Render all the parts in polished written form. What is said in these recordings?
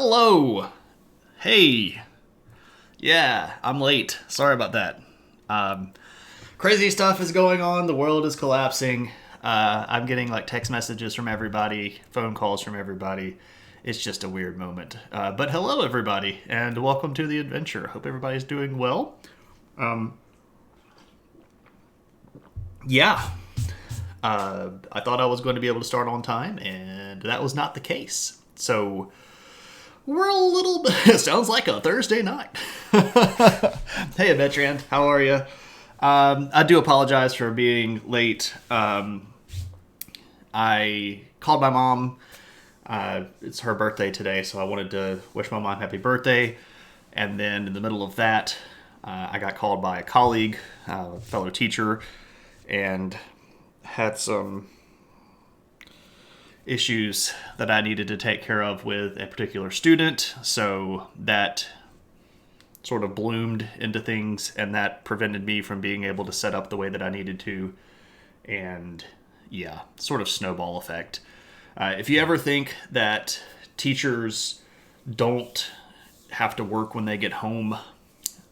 Hello. Hey. Yeah, I'm late. Sorry about that. Crazy stuff is going on. The world is collapsing. I'm getting like text messages from everybody, phone calls from everybody. It's just a weird moment. But hello, everybody, and welcome to the adventure. Hope everybody's doing well. Yeah. I thought I was going to be able to start on time, and that was not the case. So we're a little bit. It sounds like a Thursday night. Hey, Adventurant, how are you? I do apologize for being late. I called my mom. It's her birthday today, so I wanted to wish my mom happy birthday. And then in the middle of that, I got called by a colleague, a fellow teacher, and had some issues that I needed to take care of with a particular student. So that sort of bloomed into things, and that prevented me from being able to set up the way that I needed to. And yeah, sort of snowball effect. If you ever think that teachers don't have to work when they get home,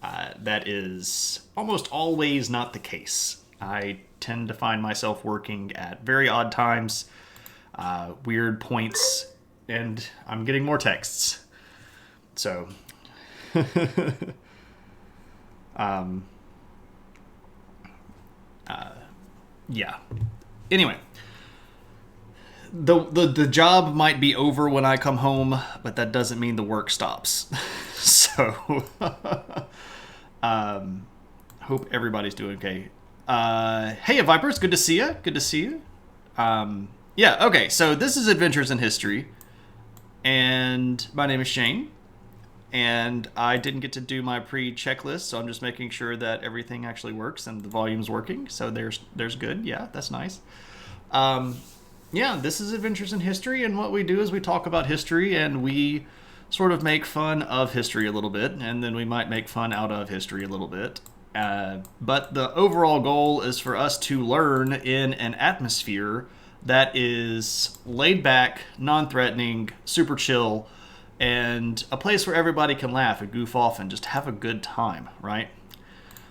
that is almost always not the case. I tend to find myself working at very odd times, weird points, and I'm getting more texts. So, yeah. Anyway, the job might be over when I come home, but that doesn't mean the work stops. So, hope everybody's doing okay. Hey, Vipers, good to see you. Good to see you. Yeah, okay, so this is Adventures in History, and my name is Shane, and I didn't get to do my pre-checklist, so I'm just making sure that everything actually works and the volume's working, so there's good. Yeah, that's nice. Yeah, this is Adventures in History, and what we do is we talk about history, and we sort of make fun of history a little bit, and then we might make fun out of history a little bit. But the overall goal is for us to learn in an atmosphere that is laid back, non-threatening, super chill, and a place where everybody can laugh and goof off and just have a good time, right?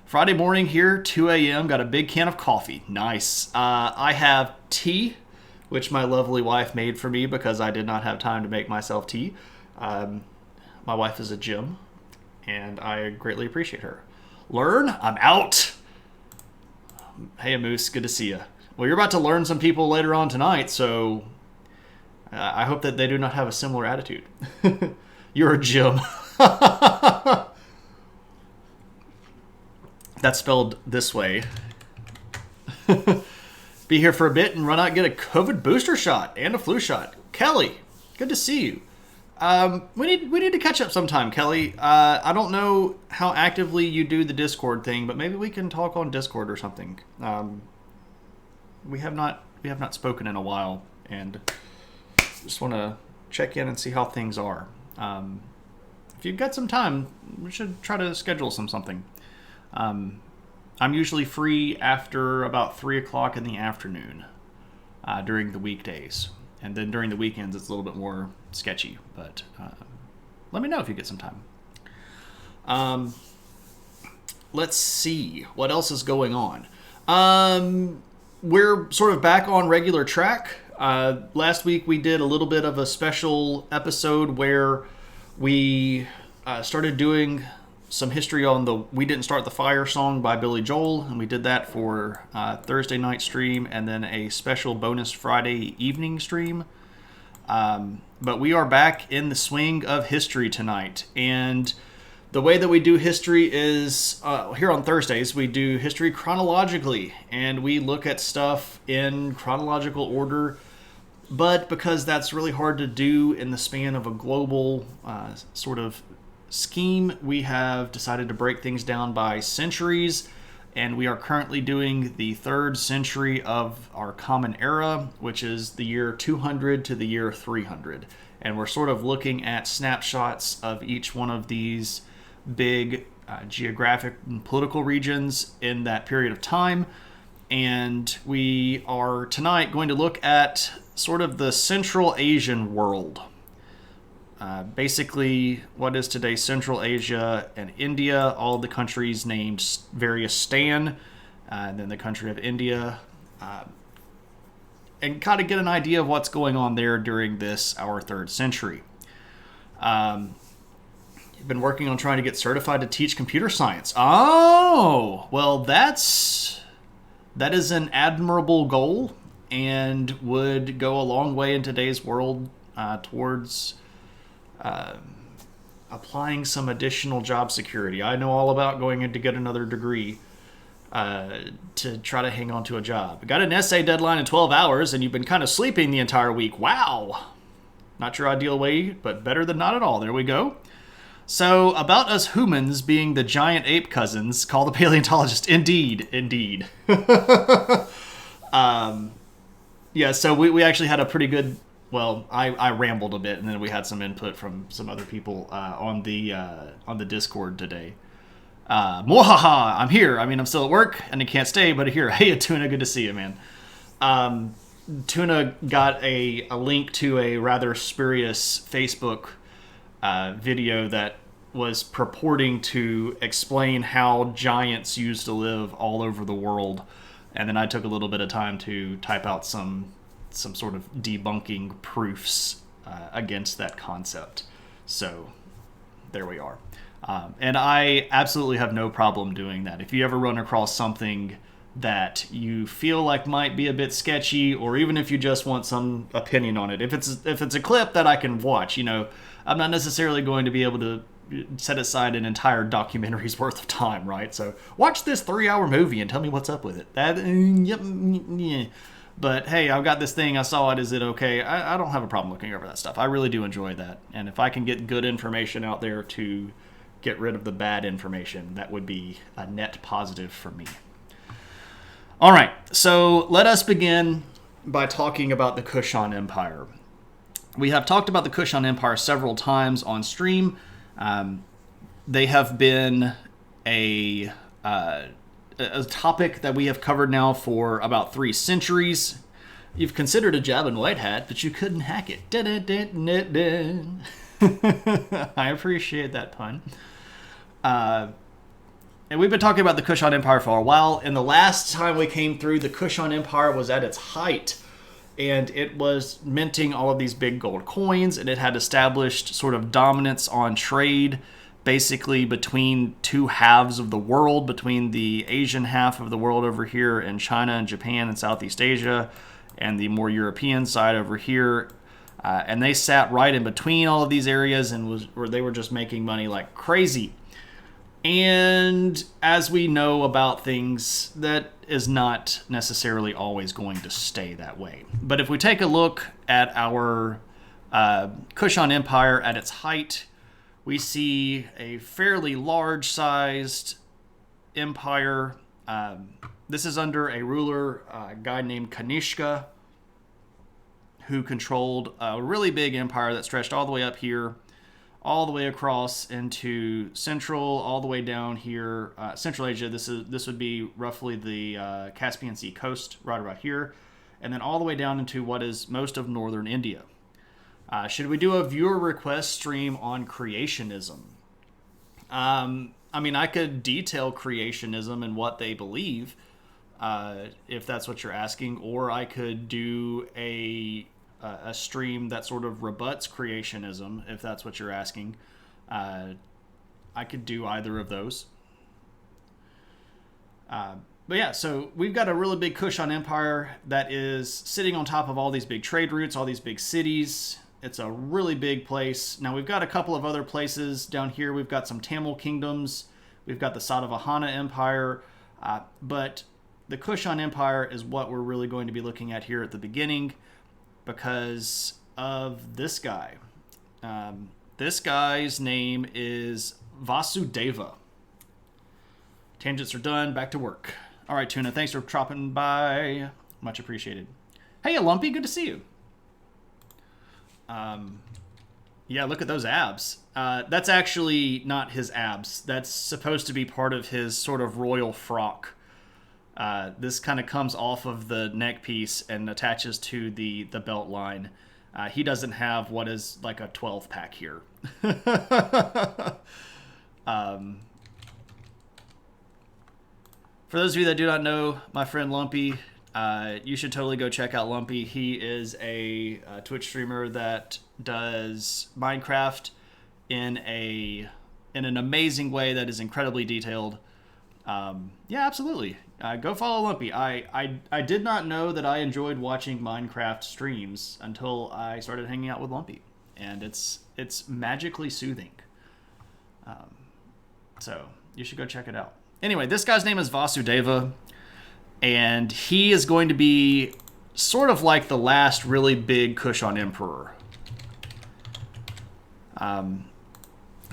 Friday morning here, 2 a.m., got a big can of coffee. Nice. I have tea, which my lovely wife made for me because I did not have time to make myself tea. My wife is a gem, and I greatly appreciate her. Learn? I'm out. Hey, Moose, good to see you. Well, you're about to learn some people later on tonight, so I hope that they do not have a similar attitude. You're a gem. That's spelled this way. Be here for a bit and run out and get a COVID booster shot and a flu shot. Kelly, good to see you. We need to catch up sometime, Kelly. I don't know how actively you do the Discord thing, but maybe we can talk on Discord or something. We have not spoken in a while, and just want to check in and see how things are. If you've got some time, we should try to schedule something. I'm usually free after about 3 o'clock in the afternoon during the weekdays. And then during the weekends, it's a little bit more sketchy. But let me know if you get some time. Let's see. What else is going on? We're sort of back on regular track. Last week, we did a little bit of a special episode where we started doing some history on the We Didn't Start the Fire song by Billy Joel. And we did that for Thursday night stream and then a special bonus Friday evening stream. But we are back in the swing of history tonight. And the way that we do history is, here on Thursdays, we do history chronologically. And we look at stuff in chronological order. But because that's really hard to do in the span of a global sort of scheme, we have decided to break things down by centuries, and we are currently doing the 3rd century of our Common Era, which is the year 200 to the year 300. And we're sort of looking at snapshots of each one of these big geographic and political regions in that period of time. And we are tonight going to look at sort of the Central Asian world. Basically, what is today Central Asia and India, all the countries named various Stan, and then the country of India, and kind of get an idea of what's going on there during this, our 3rd century. I've been working on trying to get certified to teach computer science. Oh, well, that is an admirable goal and would go a long way in today's world towards applying some additional job security. I know all about going in to get another degree to try to hang on to a job. Got an essay deadline in 12 hours and you've been kind of sleeping the entire week. Wow. Not your ideal way, but better than not at all. There we go. So, about us humans being the giant ape cousins, call the paleontologist. Indeed. Yeah, so we actually had a pretty good... Well, I rambled a bit, and then we had some input from some other people on the Discord today. Mwahaha, I'm here. I mean, I'm still at work, and I can't stay, but here. Hey, Tuna, good to see you, man. Tuna got a link to a rather spurious Facebook video that was purporting to explain how giants used to live all over the world, and then I took a little bit of time to type out some sort of debunking proofs against that concept. So there we are. And I absolutely have no problem doing that. If you ever run across something that you feel like might be a bit sketchy, or even if you just want some opinion on it, if it's a clip that I can watch, I'm not necessarily going to be able to set aside an entire documentary's worth of time, right? So watch this 3-hour movie and tell me what's up with it. Yeah. But hey, I've got this thing, I saw it, is it okay? I don't have a problem looking over that stuff. I really do enjoy that. And if I can get good information out there to get rid of the bad information, that would be a net positive for me. All right, so let us begin by talking about the Kushan Empire. We have talked about the Kushan Empire several times on stream. They have been a topic that we have covered now for about 3 centuries. You've considered a job in white hat, but you couldn't hack it. I appreciate that pun. And we've been talking about the Kushan Empire for a while, and the last time we came through, the Kushan Empire was at its height, and it was minting all of these big gold coins, and it had established sort of dominance on trade, basically between 2 halves of the world, between the Asian half of the world over here and China and Japan and Southeast Asia, and the more European side over here. And they sat right in between all of these areas, and they were just making money like crazy. And as we know about things, that is not necessarily always going to stay that way. But if we take a look at our Kushan Empire at its height, we see a fairly large-sized empire. This is under a ruler, a guy named Kanishka, who controlled a really big empire that stretched all the way up here, all the way across into Central, all the way down here, Central Asia. This would be roughly the Caspian Sea coast, right about here, and then all the way down into what is most of northern India. Should we do a viewer request stream on creationism? I mean, I could detail creationism and what they believe, if that's what you're asking, or I could do a stream that sort of rebuts creationism, if that's what you're asking. I could do either of those. But yeah, so we've got a really big Kushan Empire that is sitting on top of all these big trade routes, all these big cities. It's a really big place. Now we've got a couple of other places down here. We've got some Tamil kingdoms. We've got the Satavahana Empire. But the Kushan Empire is what we're really going to be looking at here at the beginning, because of this guy. This guy's name is Vasudeva. Tangents are done. Back to work. All right, Tuna, thanks for dropping by. Much appreciated. Hey, Lumpy, good to see you. Yeah, look at those abs. That's actually not his abs. That's supposed to be part of his sort of royal frock. This kind of comes off of the neck piece and attaches to the belt line. He doesn't have what is like a 12 pack here. For those of you that do not know my friend Lumpy, you should totally go check out Lumpy. He is a Twitch streamer that does Minecraft in an amazing way that is incredibly detailed. Yeah, absolutely. Go follow Lumpy. I did not know that I enjoyed watching Minecraft streams until I started hanging out with Lumpy, and it's magically soothing. So you should go check it out. Anyway, this guy's name is Vasudeva, and he is going to be sort of like the last really big Kushan emperor.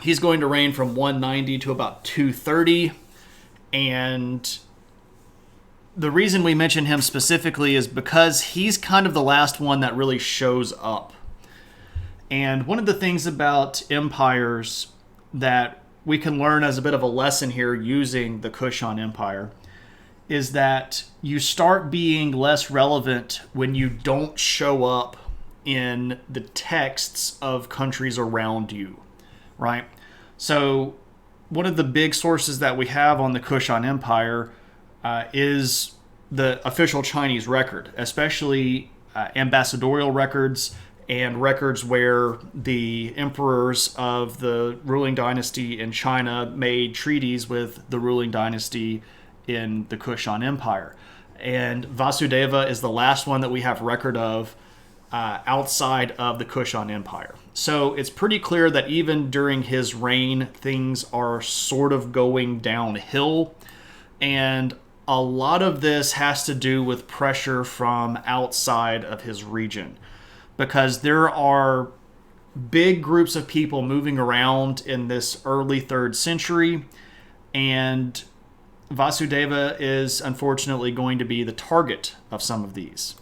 He's going to reign from 190 to about 230, and the reason we mention him specifically is because he's kind of the last one that really shows up. And one of the things about empires that we can learn as a bit of a lesson here using the Kushan Empire is that you start being less relevant when you don't show up in the texts of countries around you, right? So one of the big sources that we have on the Kushan Empire is the official Chinese record, especially ambassadorial records and records where the emperors of the ruling dynasty in China made treaties with the ruling dynasty in the Kushan Empire. And Vasudeva is the last one that we have record of outside of the Kushan Empire. So it's pretty clear that even during his reign, things are sort of going downhill. And a lot of this has to do with pressure from outside of his region, because there are big groups of people moving around in this early 3rd century, and Vasudeva is unfortunately going to be the target of some of these.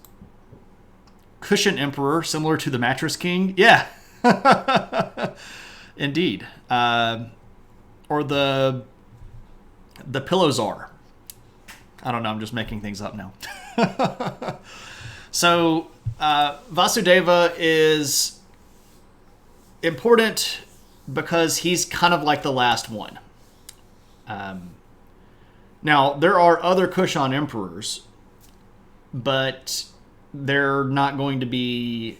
Kushan Emperor, similar to the Mattress King? Yeah. Indeed. Or the Pillow Czar. I don't know, I'm just making things up now. So, Vasudeva is important because he's kind of like the last one. Now, there are other Kushan emperors, but they're not going to be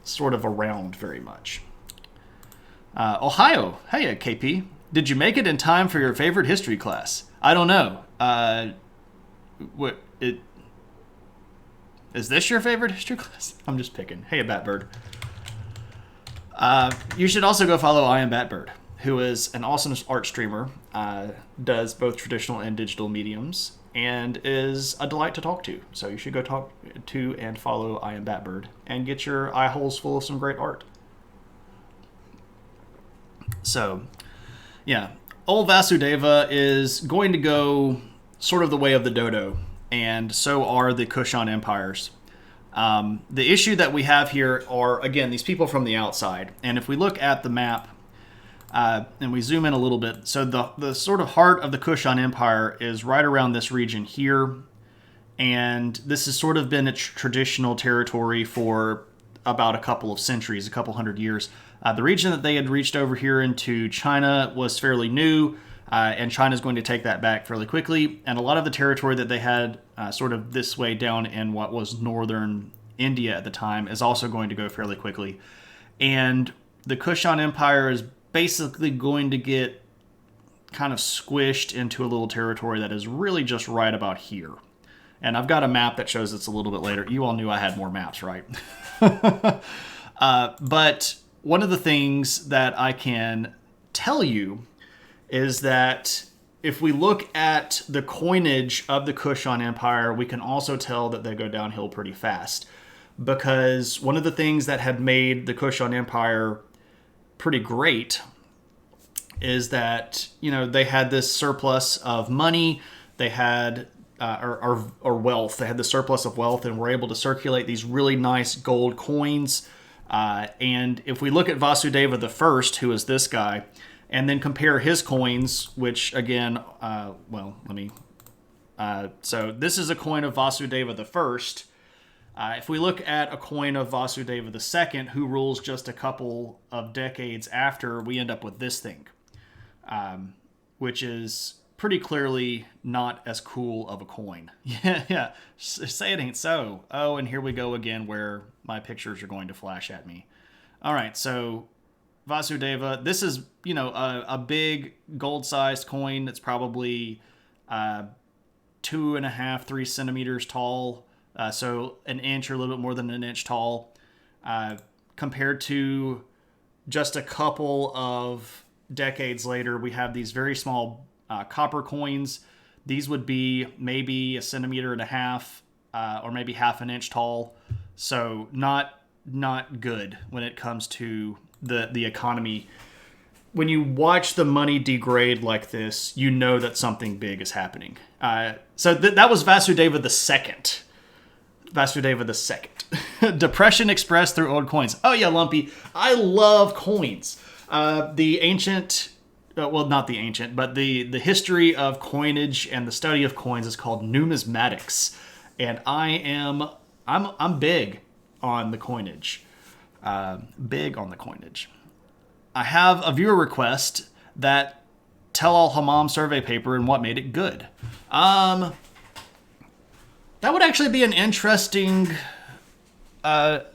sort of around very much. Ohio. Hey, KP. Did you make it in time for your favorite history class? I don't know. Is this your favorite history class? I'm just picking. Hey, Batbird. You should also go follow I Am Batbird, who is an awesome art streamer, does both traditional and digital mediums, and is a delight to talk to. So you should go talk to and follow I Am Batbird and get your eye holes full of some great art. So, yeah. Old Vasudeva is going to go sort of the way of the dodo, and so are the Kushan empires. The issue that we have here are, again, these people from the outside. And if we look at the map, and we zoom in a little bit, so the sort of heart of the Kushan Empire is right around this region here, and this has sort of been its traditional territory for about a couple of centuries, a couple hundred years. The region that they had reached over here into China was fairly new, and China's going to take that back fairly quickly, and a lot of the territory that they had sort of this way down in what was northern India at the time is also going to go fairly quickly. And the Kushan Empire is basically going to get kind of squished into a little territory that is really just right about here. And I've got a map that shows it's a little bit later. You all knew I had more maps, right? But one of the things that I can tell you is that if we look at the coinage of the Kushan Empire, we can also tell that they go downhill pretty fast. Because one of the things that had made the Kushan Empire pretty great is that, you know, they had this surplus of money, they had or wealth. They had the surplus of wealth and were able to circulate these really nice gold coins. And if we look at Vasudeva the First, who is this guy, and then compare his coins, which again, so this is a coin of Vasudeva the First, If we look at a coin of Vasudeva II, who rules just a couple of decades after, we end up with this thing, which is pretty clearly not as cool of a coin. Yeah. Say it ain't so. Oh, and here we go again where my pictures are going to flash at me. All right, so Vasudeva, this is, a big gold-sized coin that's probably 2.5, 3 centimeters tall. So an inch or a little bit more than an inch tall. Compared to just a couple of decades later, we have these very small copper coins. These would be maybe 1.5 centimeters, or maybe half an inch tall. So not good when it comes to the economy. When you watch the money degrade like this, you know that something big is happening. So that was Vasudeva II. Vasudeva II. Depression expressed through old coins. Oh yeah, Lumpy. I love coins. The ancient, well, not the ancient, but the history of coinage and the study of coins is called numismatics, and I'm big on the coinage. Big on the coinage. I have a viewer request that Tell Al Hammam survey paper and what made it good. That would actually be an interesting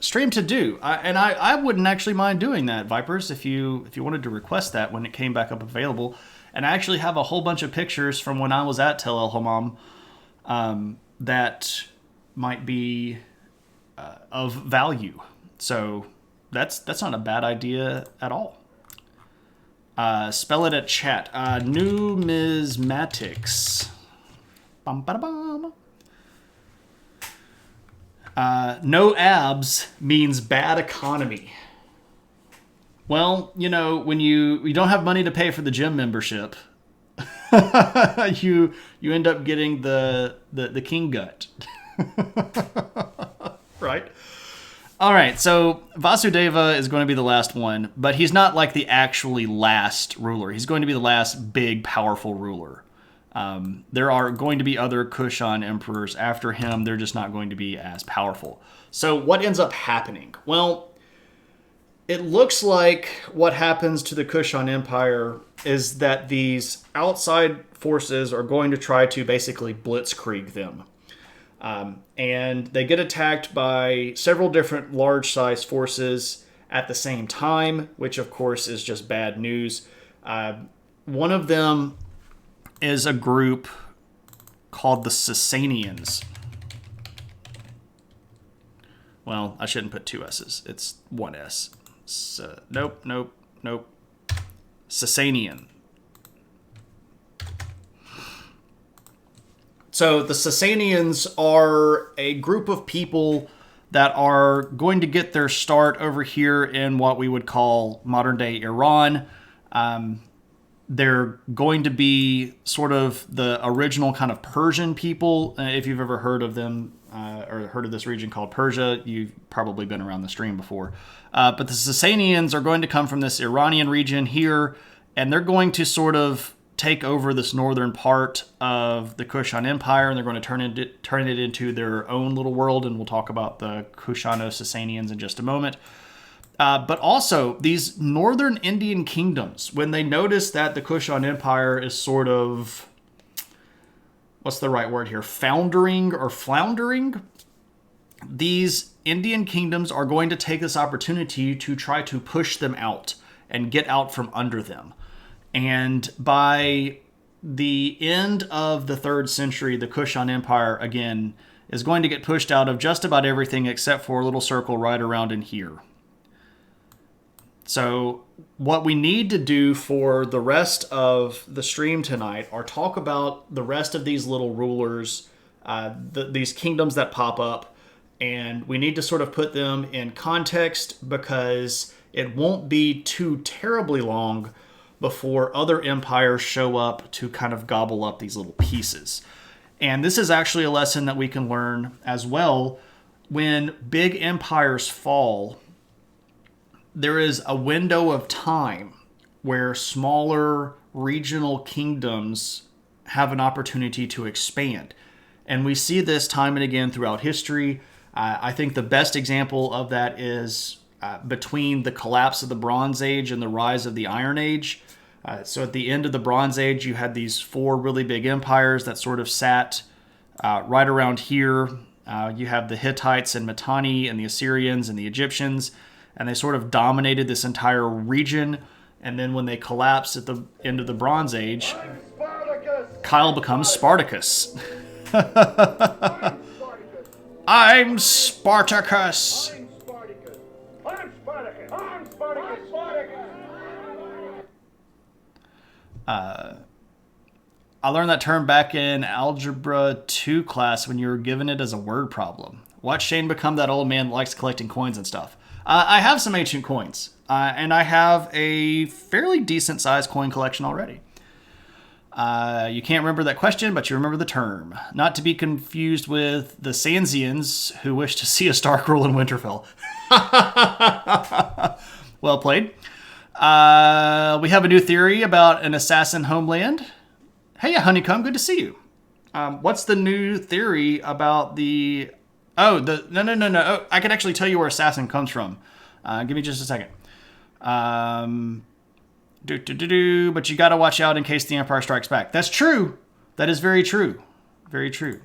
stream to do. I wouldn't actually mind doing that, Vipers, if you wanted to request that when it came back up available. And I actually have a whole bunch of pictures from when I was at Tel El Hammam that might be of value. So that's not a bad idea at all. Spell it at chat. Numismatics. Bum, ba, bum. No abs means bad economy. Well, when you don't have money to pay for the gym membership, you end up getting the king gut. Right? All right, so Vasudeva is going to be the last one, but he's not like the actually last ruler. He's going to be the last big, powerful ruler. There are going to be other Kushan emperors after him. They're just not going to be as powerful. So what ends up happening? Well, it looks like what happens to the Kushan Empire is that these outside forces are going to try to basically blitzkrieg them. And they get attacked by several different large-sized forces at the same time, which of course is just bad news. One of them is a group called the Sasanians. Well, I shouldn't put two S's. It's one S. Nope. Sasanian. So the Sasanians are a group of people that are going to get their start over here in what we would call modern-day Iran. They're going to be sort of the original kind of Persian people. If you've ever heard of them or heard of this region called Persia, you've probably been around the stream before. But the Sasanians are going to come from this Iranian region here, and they're going to sort of take over this northern part of the Kushan Empire, and they're going to turn it into their own little world, and we'll talk about the Kushano-Sasanians in just a moment. But also, these northern Indian kingdoms, when they notice that the Kushan Empire is sort of, what's the right word here, foundering or floundering, these Indian kingdoms are going to take this opportunity to try to push them out and get out from under them. And by the end of the 3rd century, the Kushan Empire, again, is going to get pushed out of just about everything except for a little circle right around in here. So what we need to do for the rest of the stream tonight are talk about the rest of these little rulers, these kingdoms that pop up, and we need to sort of put them in context because it won't be too terribly long before other empires show up to kind of gobble up these little pieces. And this is actually a lesson that we can learn as well. When big empires fall, there is a window of time where smaller regional kingdoms have an opportunity to expand. And we see this time and again throughout history. I think the best example of that is between the collapse of the Bronze Age and the rise of the Iron Age. So at the end of the Bronze Age, you had these four really big empires that sort of sat right around here. You have the Hittites and Mitanni and the Assyrians and the Egyptians, and they sort of dominated this entire region. And then when they collapsed at the end of the Bronze Age, Kyle becomes Spartacus. I'm Spartacus. I'm Spartacus. I'm Spartacus. I'm Spartacus. Spartacus. I learned that term back in Algebra 2 class when you were given it as a word problem. Watch Shane become that old man that likes collecting coins and stuff. I have some ancient coins, and I have a fairly decent sized coin collection already. You can't remember that question, but you remember the term. Not to be confused with the Sansians who wish to see a Stark rule in Winterfell. Well played. We have a new theory about an assassin homeland. Hey, Honeycomb, good to see you. What's the new theory about the... Oh, no. Oh, I can actually tell you where assassin comes from. Give me just a second. But you got to watch out in case the Empire Strikes Back. That's true. That is very true. Very true.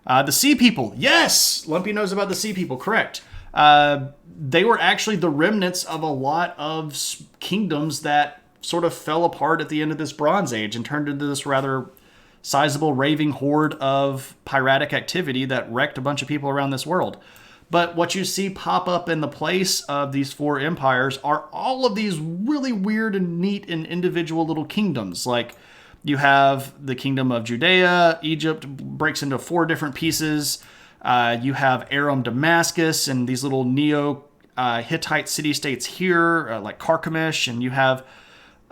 The Sea People. Yes! Lumpy knows about the Sea People. Correct. They were actually the remnants of a lot of kingdoms that sort of fell apart at the end of this Bronze Age and turned into this rather sizable raving horde of piratic activity that wrecked a bunch of people around this world. But what you see pop up in the place of these four empires are all of these really weird and neat and individual little kingdoms. Like you have the kingdom of Judea. Egypt breaks into four different pieces. You have Aram Damascus and these little Neo-Hittite city-states here, like Carchemish. And you have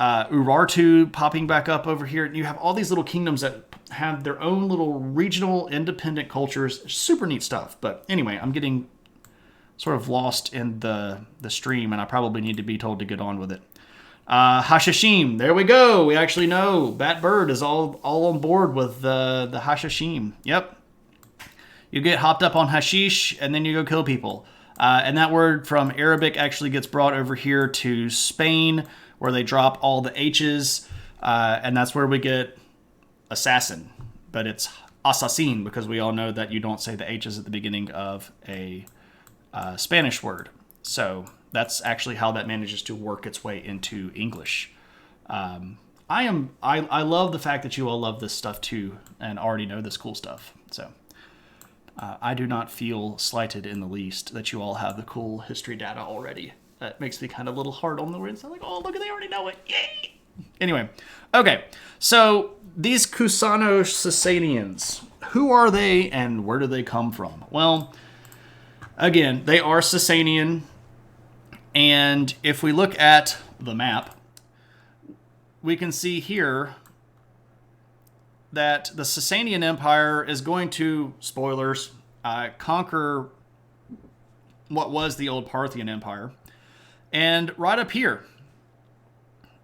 Urartu popping back up over here. And you have all these little kingdoms that have their own little regional independent cultures. Super neat stuff. But anyway, I'm getting sort of lost in the stream, and I probably need to be told to get on with it. Hashashim, there we go. We actually know Bat Bird is all on board with the Hashashim. Yep. You get hopped up on hashish, and then you go kill people. And that word from Arabic actually gets brought over here to Spain, where they drop all the H's, and that's where we get assassin. But it's assassin, because we all know that you don't say the H's at the beginning of a Spanish word. So that's actually how that manages to work its way into English. I love the fact that you all love this stuff too, and already know this cool stuff. So I do not feel slighted in the least that you all have the cool history data already. That makes me kind of a little hard on the words. I'm like, oh, look, they already know it. Yay! Anyway, okay. So these Kusano-Sasanians, who are they and where do they come from? Well, again, they are Sasanian. And if we look at the map, we can see here that the Sasanian Empire is going to, spoilers, conquer what was the old Parthian Empire. And right up here,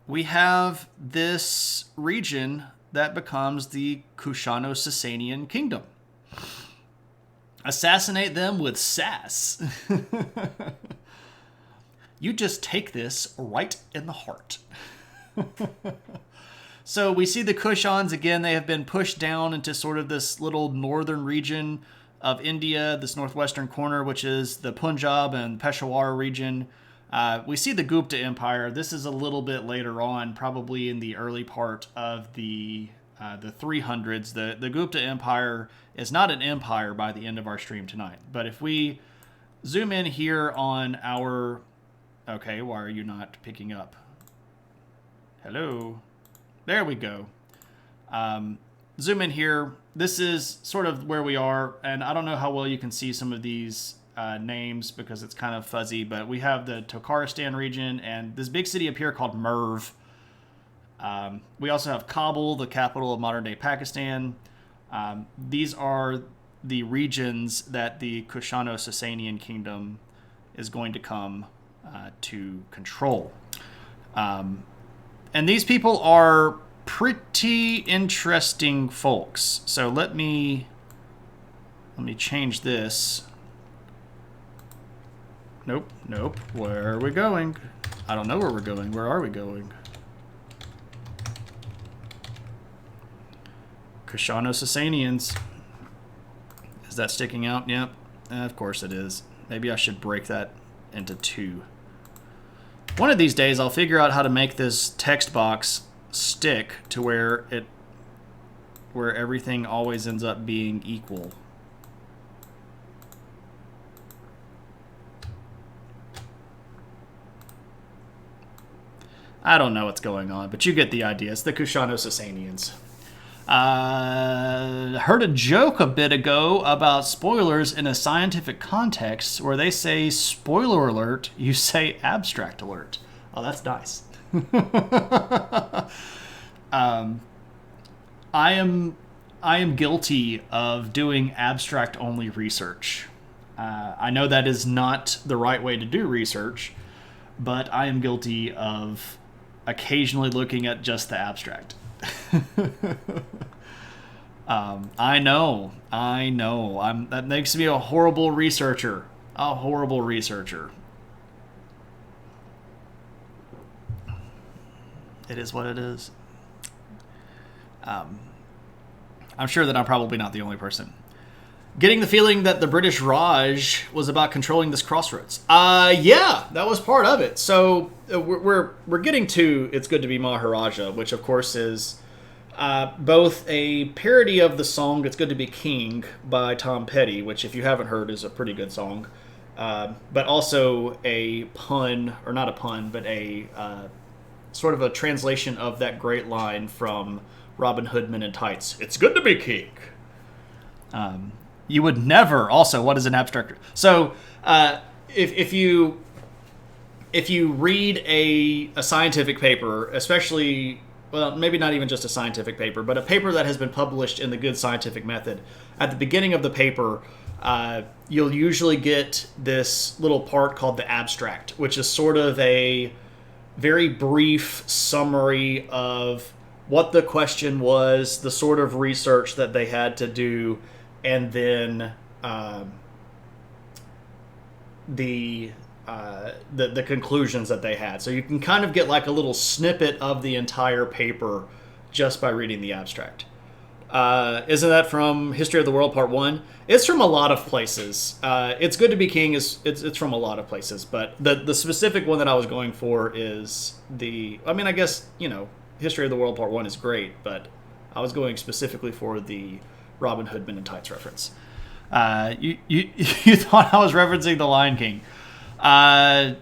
we have this region that becomes the Kushano-Sasanian Kingdom. Assassinate them with sass. You just take this right in the heart. So we see the Kushans, again, they have been pushed down into sort of this little northern region of India, this northwestern corner, which is the Punjab and Peshawar region. We see the Gupta Empire. This is a little bit later on, probably in the early part of the 300s. The Gupta Empire is not an empire by the end of our stream tonight. But if we zoom in here on our... Okay, why are you not picking up? Hello? There we go. Zoom in here. This is sort of where we are, and I don't know how well you can see some of these names because it's kind of fuzzy, but we have the Tokharistan region and this big city up here called Merv. We also have Kabul, the capital of modern-day Pakistan. These are the regions that the Kushano-Sasanian kingdom is going to come to control. And these people are pretty interesting folks. So let me change this Nope. Nope. Where are we going? I don't know where we're going. Where are we going? Kushano-Sasanians. Is that sticking out? Yep. Of course it is. Maybe I should break that into 2. One of these days I'll figure out how to make this text box stick to where everything always ends up being equal. I don't know what's going on, but you get the idea. It's the Kushano-Sasanians. Heard a joke a bit ago about spoilers in a scientific context where they say spoiler alert, you say abstract alert. Oh, that's nice. I am guilty of doing abstract only research. I know that is not the right way to do research, but I am guilty of occasionally looking at just the abstract. I know. That makes me a horrible researcher. A horrible researcher. It is what it is. I'm sure that I'm probably not the only person. Getting the feeling that the British Raj was about controlling this crossroads. Yeah, that was part of it. So we're getting to It's Good to Be Maharaja, which of course is both a parody of the song It's Good to Be King by Tom Petty, which if you haven't heard is a pretty good song, but also a pun, or not a pun, but a sort of a translation of that great line from Robin Hood Men in Tights. It's good to be king. You would never. Also, what is an abstract? So, if you read a scientific paper, especially, well, maybe not even just a scientific paper, but a paper that has been published in the good scientific method, at the beginning of the paper, you'll usually get this little part called the abstract, which is sort of a very brief summary of what the question was, the sort of research that they had to do, and then the conclusions that they had. So you can kind of get like a little snippet of the entire paper just by reading the abstract. Isn't that from History of the World Part 1? It's from a lot of places. It's Good to Be King it's from a lot of places, but the specific one that I was going for is I guess, History of the World Part 1 is great, but I was going specifically for the Robin Hood Men in Tights reference. You thought I was referencing The Lion King. I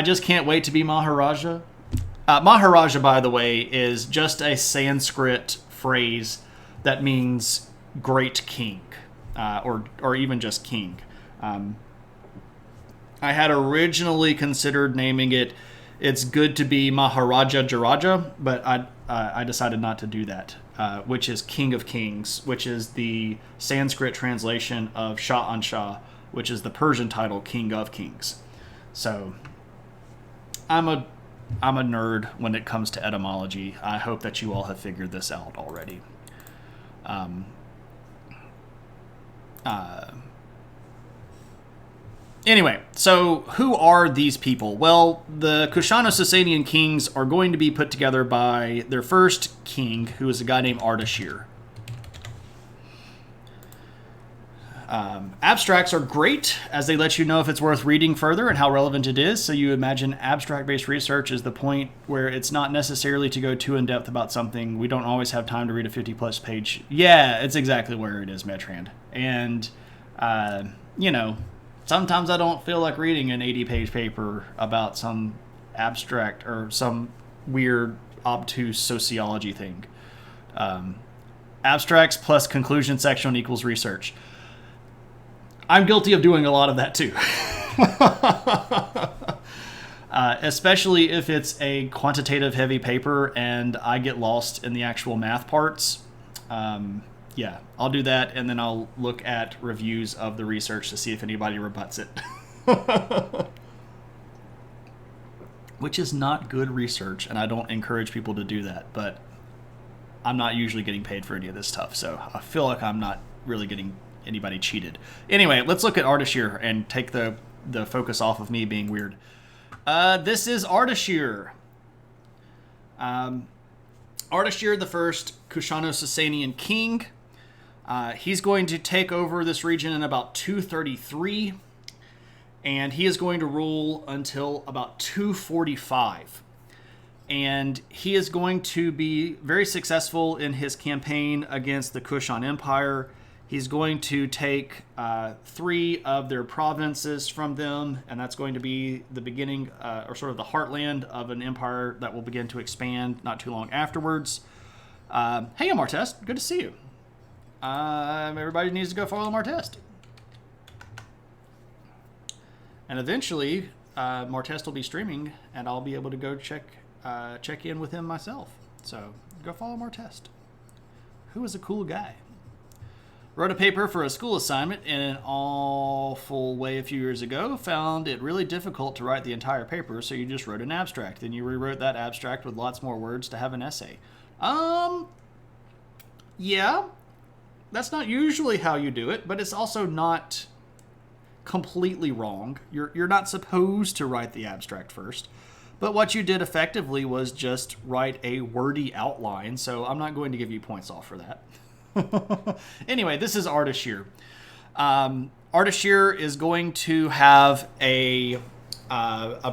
just can't wait to be Maharaja. Maharaja, by the way, is just a Sanskrit phrase that means great king, or even just king. I had originally considered naming it It's Good to Be Maharaja Jaraja, but I decided not to do that, which is King of Kings, which is the Sanskrit translation of Shah-An-Shah, which is the Persian title King of Kings. So I'm a nerd when it comes to etymology. I hope that you all have figured this out already. Anyway, so who are these people? Well, the Kushano-Sasanian kings are going to be put together by their first king, who is a guy named Ardashir. Abstracts are great, as they let you know if it's worth reading further and how relevant it is. So you imagine abstract-based research is the point where it's not necessarily to go too in-depth about something. We don't always have time to read a 50-plus page. Yeah, it's exactly where it is, Metrand. And, sometimes I don't feel like reading an 80-page paper about some abstract or some weird, obtuse sociology thing. Abstracts plus conclusion section equals research. I'm guilty of doing a lot of that too. Especially if it's a quantitative heavy paper and I get lost in the actual math parts. Yeah, I'll do that, and then I'll look at reviews of the research to see if anybody rebuts it. Which is not good research, and I don't encourage people to do that, but I'm not usually getting paid for any of this stuff, so I feel like I'm not really getting anybody cheated. Anyway, let's look at Ardashir and take the the focus off of me being weird. This is Ardashir. Ardashir the first Kushano-Sasanian king. He's going to take over this region in about 233, and he is going to rule until about 245. And he is going to be very successful in his campaign against the Kushan Empire. He's going to take 3 of their provinces from them, and that's going to be the beginning, or sort of the heartland of an empire that will begin to expand not too long afterwards. Hey, Martest, good to see you. Everybody needs to go follow Martest. And eventually, Martest will be streaming, and I'll be able to go check in with him myself. So go follow Martest, who is a cool guy. Wrote a paper for a school assignment in an awful way a few years ago. Found it really difficult to write the entire paper, so you just wrote an abstract. Then you rewrote that abstract with lots more words to have an essay. Yeah. That's not usually how you do it, but it's also not completely wrong. You're not supposed to write the abstract first. But what you did effectively was just write a wordy outline, so I'm not going to give you points off for that. Anyway, this is Ardashir. Ardashir is going to have a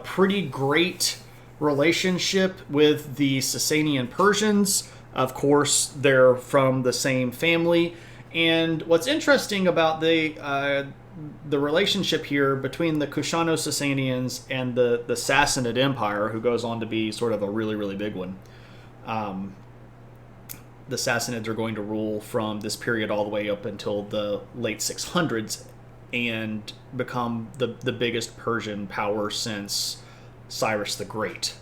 pretty great relationship with the Sasanian Persians. Of course, they're from the same family. And what's interesting about the relationship here between the Kushano-Sasanians and the Sassanid Empire, who goes on to be sort of a really, really big one. The Sassanids are going to rule from this period all the way up until the late 600s and become the biggest Persian power since Cyrus the Great.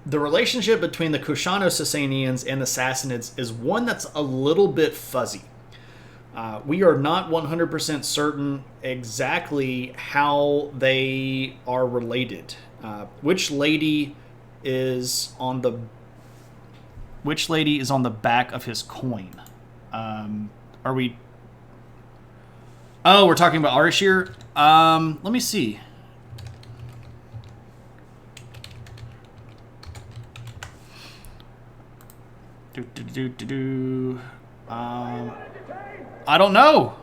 The relationship between the Kushano-Sasanians and the Sassanids is one that's a little bit fuzzy. We are not 100% certain exactly how they are related. Which lady is on the back of his coin? Are we... Oh, we're talking about Ardashir? Let me see. I don't know.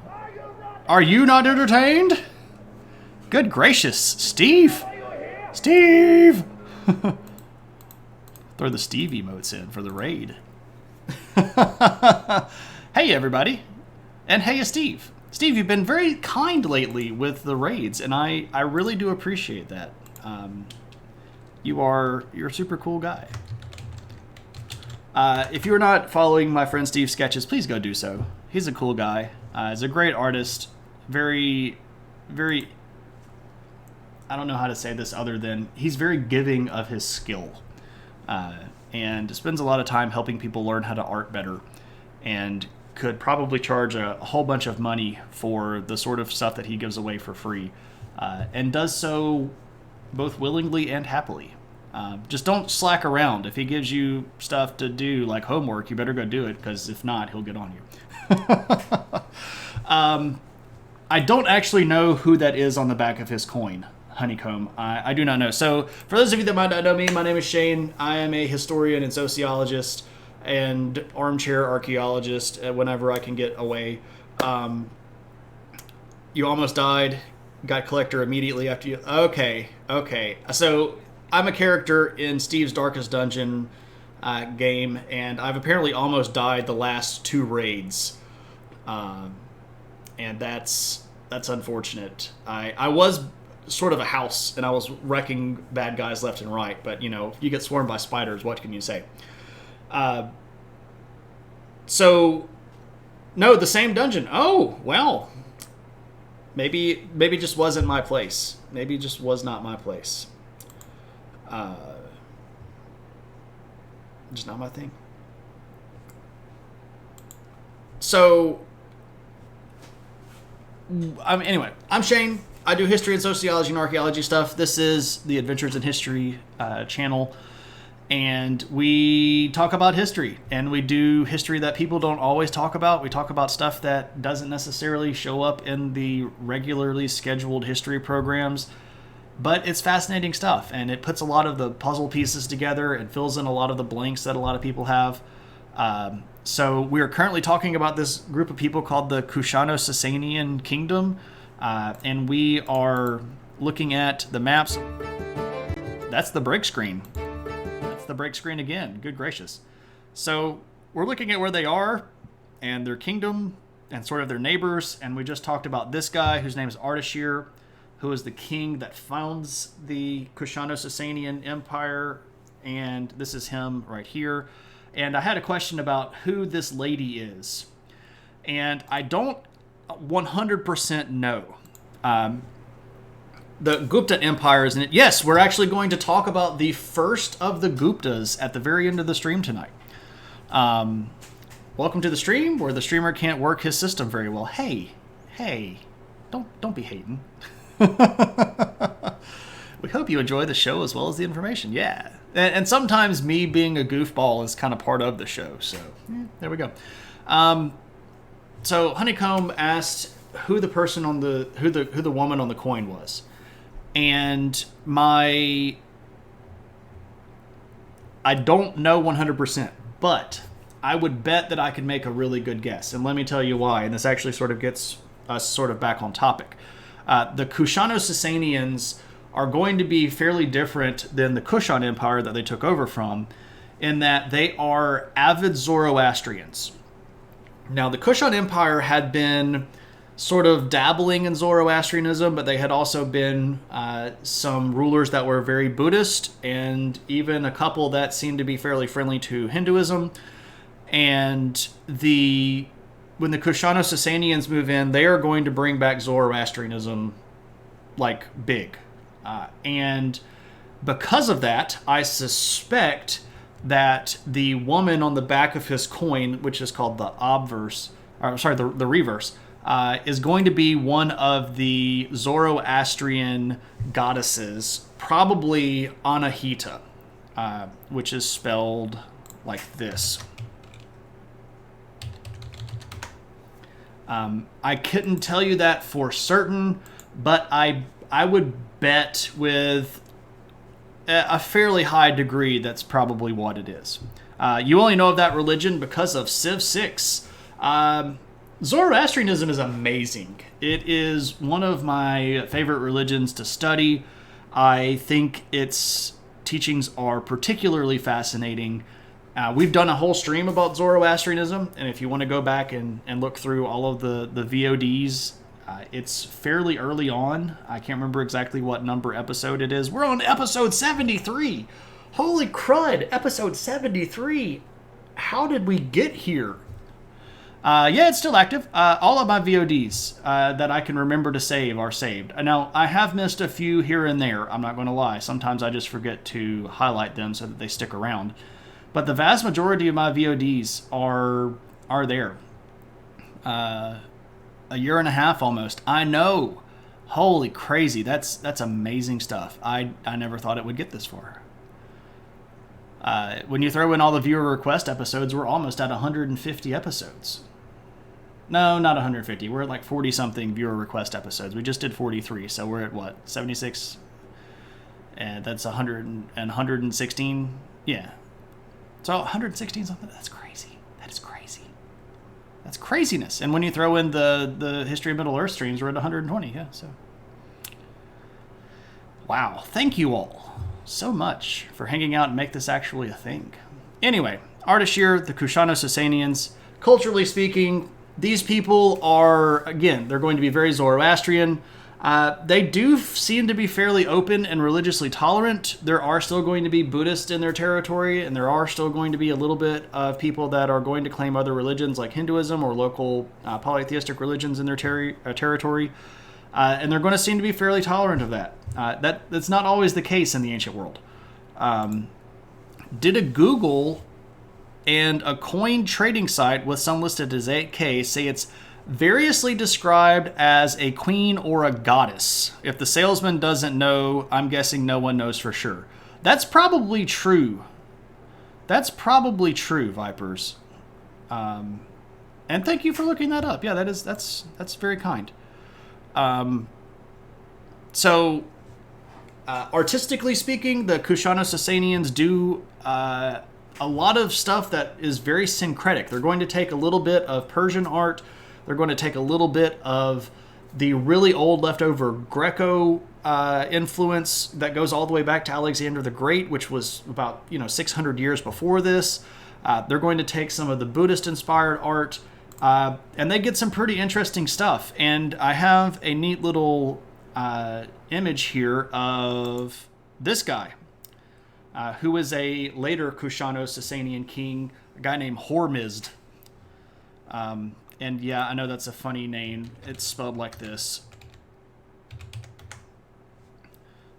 Are you not entertained? Good gracious, Steve! Steve! Throw the Steve emotes in for the raid. Hey, everybody. And hey, Steve. Steve, you've been very kind lately with the raids, and I really do appreciate that. You're a super cool guy. If you're not following my friend Steve's sketches, please go do so. He's a cool guy. He's a great artist. Very, very... I don't know how to say this other than he's very giving of his skill. And spends a lot of time helping people learn how to art better. And could probably charge a whole bunch of money for the sort of stuff that he gives away for free. And does so both willingly and happily. Just don't slack around. If he gives you stuff to do, like homework, you better go do it, because if not, he'll get on you. I don't actually know who that is on the back of his coin, Honeycomb. I do not know. So, for those of you that might not know me, my name is Shane. I am a historian and sociologist and armchair archaeologist whenever I can get away. You almost died. Got collector immediately after you... Okay. So... I'm a character in Steve's Darkest Dungeon game, and I've apparently almost died the last 2 raids. And that's unfortunate. I was sort of a house, and I was wrecking bad guys left and right, but, you know, you get swarmed by spiders, what can you say? So, no, the same dungeon. Oh, well. Maybe it just wasn't my place. Maybe it just was not my place. Just not my thing. So, anyway, I'm Shane. I do history and sociology and archaeology stuff. This is the Adventures in History channel. And we talk about history, and we do history that people don't always talk about. We talk about stuff that doesn't necessarily show up in the regularly scheduled history programs, but it's fascinating stuff, and it puts a lot of the puzzle pieces together and fills in a lot of the blanks that a lot of people have. So we are currently talking about this group of people called the Kushano-Sasanian Kingdom, and we are looking at the maps. That's the break screen. The break screen again. Good gracious. So we're looking at where they are and their kingdom and sort of their neighbors, and we just talked about this guy whose name is Ardashir, who is the king that founds the Kushano-Sasanian Empire, and this is him right here. And I had a question about who this lady is, and I don't 100% know. The Gupta empires, and yes, we're actually going to talk about the first of the Guptas at the very end of the stream tonight. Welcome to the stream where the streamer can't work his system very well. Hey, don't be hating. We hope you enjoy the show as well as the information. Yeah, and sometimes me being a goofball is kind of part of the show. So there we go. So Honeycomb asked who the person on the who the woman on the coin was. And I don't know 100%, but I would bet that I could make a really good guess. And let me tell you why. And this actually sort of gets us sort of back on topic. The Kushano-Sasanians are going to be fairly different than the Kushan Empire that they took over from, in that they are avid Zoroastrians. Now, the Kushan Empire had been sort of dabbling in Zoroastrianism, but they had also been some rulers that were very Buddhist, and even a couple that seemed to be fairly friendly to Hinduism. And when the Kushano-Sasanians move in, they are going to bring back Zoroastrianism like big. And because of that, I suspect that the woman on the back of his coin, which is called the obverse, or sorry, the reverse, is going to be one of the Zoroastrian goddesses, probably Anahita, which is spelled like this. I couldn't tell you that for certain, but I would bet with a fairly high degree that's probably what it is. You only know of that religion because of Civ 6. Zoroastrianism is amazing. It is one of my favorite religions to study. I think its teachings are particularly fascinating. We've done a whole stream about Zoroastrianism, and if you want to go back and look through all of the VODs, it's fairly early on. I can't remember exactly what number episode it is. We're on episode 73! Holy crud, episode 73! How did we get here? Yeah, it's still active. All of my VODs that I can remember to save are saved. Now, I have missed a few here and there, I'm not going to lie. Sometimes I just forget to highlight them so that they stick around. But the vast majority of my VODs are there. A year and a half almost. I know. Holy crazy. That's amazing stuff. I never thought it would get this far. When you throw in all the viewer request episodes, we're almost at 150 episodes. No, not 150. We're at like 40-something viewer request episodes. We just did 43, so we're at what, 76? And that's 100 and 116? Yeah. So 116 something. That's crazy. That is crazy. That's craziness. And when you throw in the History of Middle Earth streams, we're at 120. Yeah, so. Wow. Thank you all so much for hanging out and make this actually a thing. Anyway, Ardashir, the Kushano-Sasanians, culturally speaking, these people are, again, they're going to be very Zoroastrian. They do seem to be fairly open and religiously tolerant. There are still going to be Buddhists in their territory, and there are still going to be a little bit of people that are going to claim other religions like Hinduism or local polytheistic religions in their territory. And they're going to seem to be fairly tolerant of that. That's not always the case in the ancient world. Did a Google and a coin trading site with some listed as 8K say it's variously described as a queen or a goddess. If the salesman doesn't know, I'm guessing no one knows for sure. That's probably true. That's probably true, Vipers. And thank you for looking that up. Yeah, that's very kind. So, artistically speaking, the Kushano-Sasanians do a lot of stuff that is very syncretic. They're going to take a little bit of Persian art. They're going to take a little bit of the really old leftover Greco influence that goes all the way back to Alexander the Great, which was about 600 years before this. They're going to take some of the Buddhist-inspired art, and they get some pretty interesting stuff. And I have a neat little image here of this guy, who is a later Kushano-Sasanian king, a guy named Hormizd. And yeah, I know that's a funny name. It's spelled like this.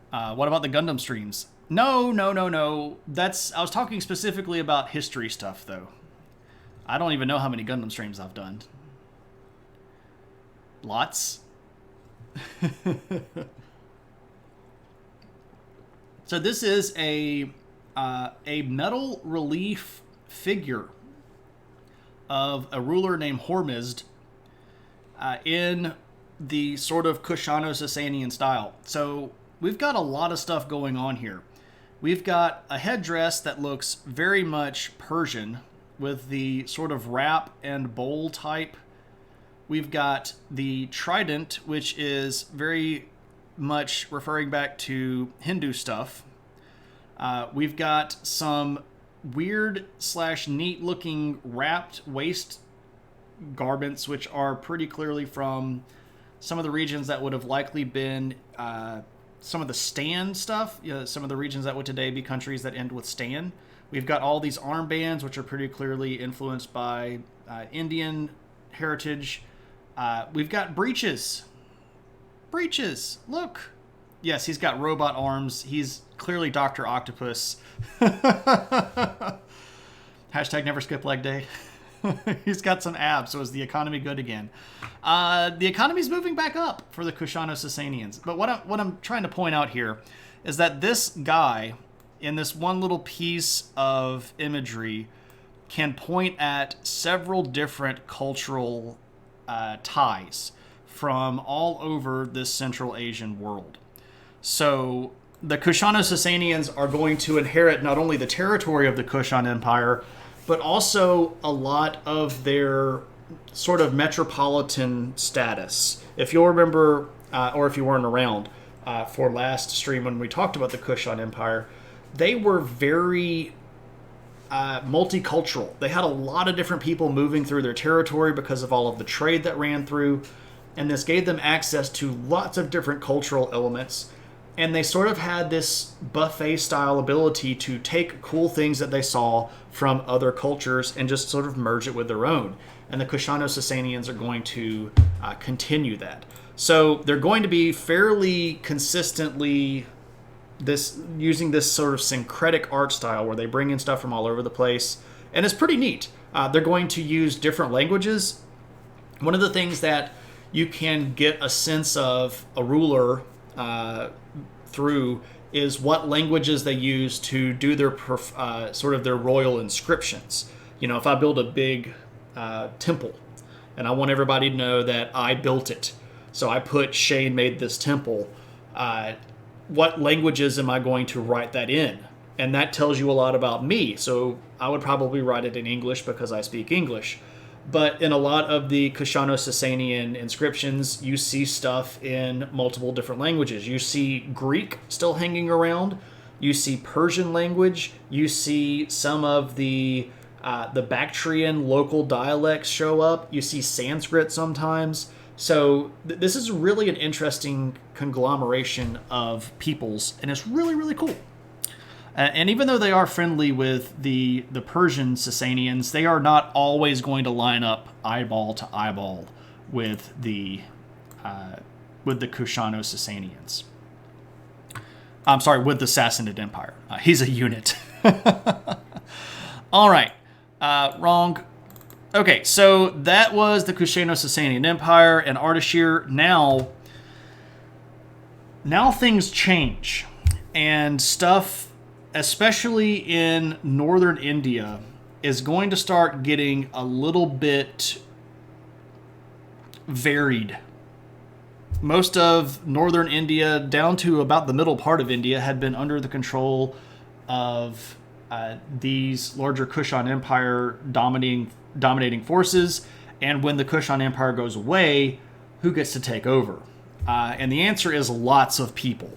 What about the Gundam streams? No. I was talking specifically about history stuff, though. I don't even know how many Gundam streams I've done. Lots. So this is a metal relief figure of a ruler named Hormizd in the sort of Kushano-Sasanian style. So we've got a lot of stuff going on here. We've got a headdress that looks very much Persian with the sort of wrap and bowl type. We've got the trident, which is very much referring back to Hindu stuff. We've got some weird / neat looking wrapped waist garments, which are pretty clearly from some of the regions that would have likely been some of the Stan stuff, some of the regions that would today be countries that end with Stan. We've got all these armbands, which are pretty clearly influenced by Indian heritage. We've got breeches. Look. Yes, he's got robot arms. He's clearly Dr. Octopus. Hashtag never skip leg day. He's got some abs, so is the economy good again? The economy's moving back up for the Kushano-Sasanians. But what I'm trying to point out here is that this guy, in this one little piece of imagery, can point at several different cultural ties from all over this Central Asian world. So the Kushano-Sasanians are going to inherit not only the territory of the Kushan Empire, but also a lot of their sort of metropolitan status. If you'll remember, or if you weren't around for last stream when we talked about the Kushan Empire, they were very multicultural. They had a lot of different people moving through their territory because of all of the trade that ran through, and this gave them access to lots of different cultural elements. And they sort of had this buffet-style ability to take cool things that they saw from other cultures and just sort of merge it with their own. And the Kushano-Sasanians are going to continue that. So they're going to be fairly consistently using this sort of syncretic art style where they bring in stuff from all over the place. And it's pretty neat. They're going to use different languages. One of the things that you can get a sense of a ruler through is what languages they use to do their sort of their royal inscriptions. If I build a big temple and I want everybody to know that I built it, so I put Shane made this temple, what languages am I going to write that in? And that tells you a lot about me. So I would probably write it in English because I speak English. But in a lot of the Kushano-Sasanian inscriptions, you see stuff in multiple different languages. You see Greek still hanging around. You see Persian language. You see some of the Bactrian local dialects show up. You see Sanskrit sometimes. So this is really an interesting conglomeration of peoples, and it's really, really cool. And even though they are friendly with the Persian Sasanians, they are not always going to line up eyeball to eyeball with the Kushano-Sasanians. I'm sorry, with the Sassanid Empire. He's a unit. All right. Wrong. Okay, so that was the Kushano-Sasanian Empire and Ardashir. Now things change, and stuff especially in northern India, is going to start getting a little bit varied. Most of northern India, down to about the middle part of India, had been under the control of these larger Kushan Empire dominating forces. And when the Kushan Empire goes away, who gets to take over? And the answer is lots of people.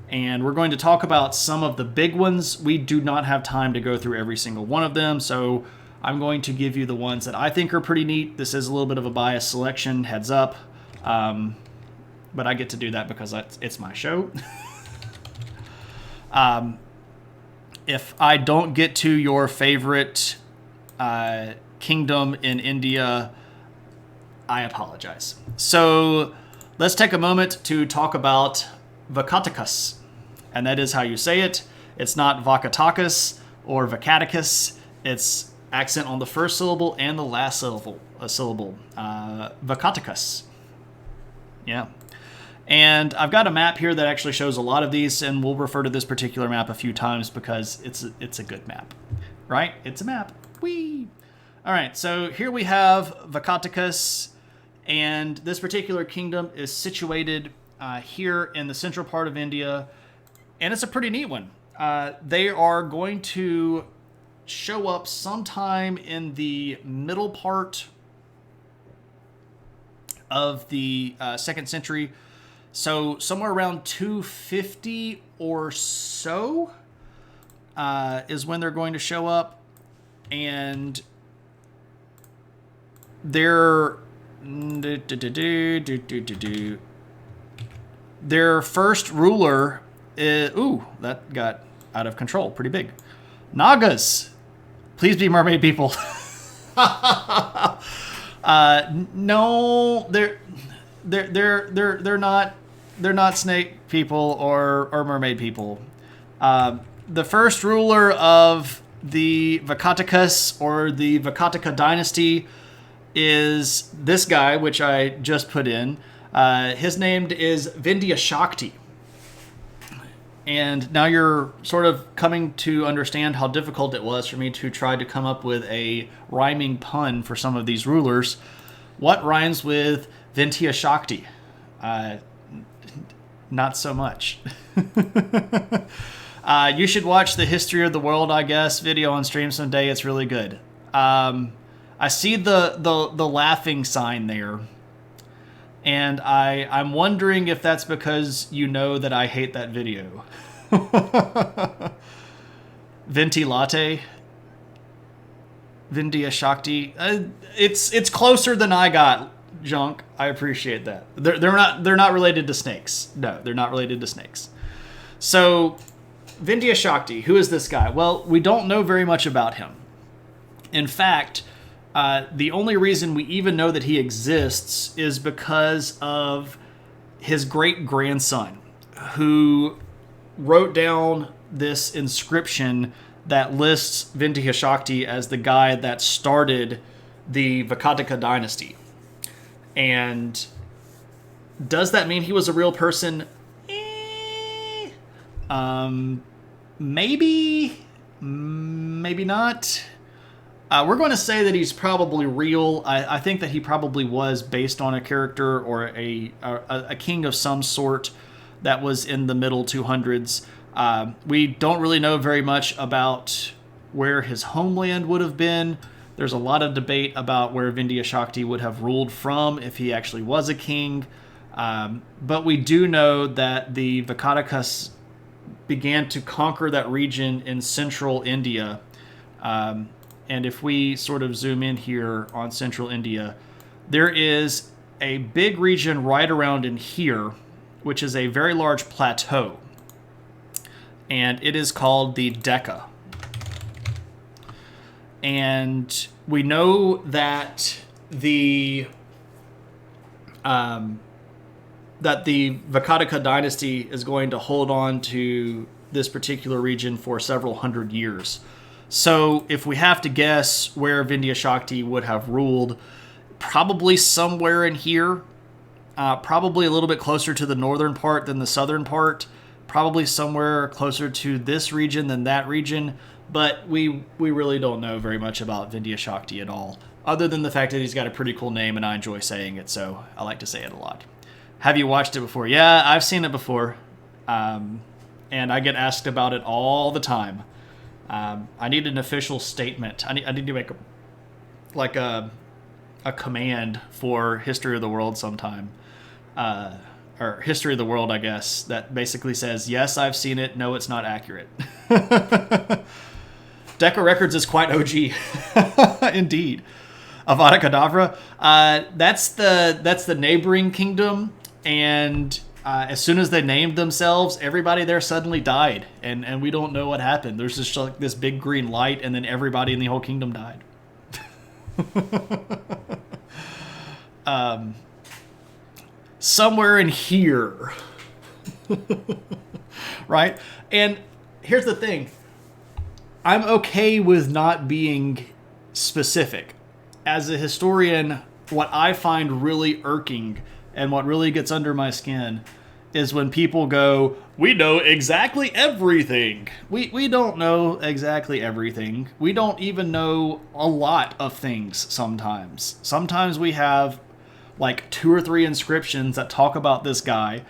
And we're going to talk about some of the big ones. We do not have time to go through every single one of them, so I'm going to give you the ones that I think are pretty neat. This is a little bit of a biased selection, heads up. But I get to do that because it's my show. If I don't get to your favorite kingdom in India, I apologize. So let's take a moment to talk about Vakatakas. And that is how you say it. It's not Vakatakas or Vakaticus. It's accent on the first syllable and the last syllable. Vakatakas. Yeah. And I've got a map here that actually shows a lot of these, and we'll refer to this particular map a few times because it's a good map, right? It's a map. Whee! All right, so here we have Vakatakas, and this particular kingdom is situated here in the central part of India, and it's a pretty neat one. They are going to show up sometime in the middle part of the 2nd century. So somewhere around 250 or so is when they're going to show up. And their first ruler is... Ooh, that got out of control. Pretty big. Nagas. Please be mermaid people. No, they're not snake people or mermaid people. The first ruler of the Vakatakas or the Vakataka dynasty is this guy, which I just put in. His name is Vindhya Shakti. And now you're sort of coming to understand how difficult it was for me to try to come up with a rhyming pun for some of these rulers. What rhymes with Vindhya Shakti? Not so much. You should watch the History of the World, I guess, video on stream someday. It's really good. I see the laughing sign there. And I'm wondering if that's because you know that I hate that video. Venti Latte. Vindhya Shakti. It's closer than I got, Junk. I appreciate that. They're not related to snakes. No, they're not related to snakes. So, Vindhya Shakti, who is this guy? Well, we don't know very much about him. In fact, the only reason we even know that he exists is because of his great-grandson, who wrote down this inscription that lists Vindhya Shakti as the guy that started the Vakataka dynasty. And does that mean he was a real person? Maybe not. We're going to say that he's probably real. I think that he probably was based on a character or a king of some sort that was in the middle 200s. We don't really know very much about where his homeland would have been. There's a lot of debate about where Vindhya Shakti would have ruled from if he actually was a king. But we do know that the Vakatakas began to conquer that region in central India. And if we sort of zoom in here on central India, there is a big region right around in here, which is a very large plateau. And it is called the Decca. And we know that the Vakataka dynasty is going to hold on to this particular region for several hundred years. So if we have to guess where Vindhya Shakti would have ruled, probably somewhere in here, probably a little bit closer to the northern part than the southern part, probably somewhere closer to this region than that region, but we really don't know very much about Vindhya Shakti at all, other than the fact that he's got a pretty cool name and I enjoy saying it, so I like to say it a lot. Have you watched it before? Yeah, I've seen it before, and I get asked about it all the time. I need an official statement. I need to make a command for History of the World sometime. Or History of the World, I guess, that basically says, yes, I've seen it, no, it's not accurate. Decca Records is quite OG. Indeed. Avada Kedavra. That's the neighboring kingdom, and as soon as they named themselves, everybody there suddenly died, and we don't know what happened. There's just like this big green light, and then everybody in the whole kingdom died. Somewhere in here. Right? And here's the thing. I'm okay with not being specific. As a historian, what I find really irking and what really gets under my skin is when people go, we know exactly everything. We don't know exactly everything. We don't even know a lot of things sometimes. Sometimes we have like 2 or 3 inscriptions that talk about this guy,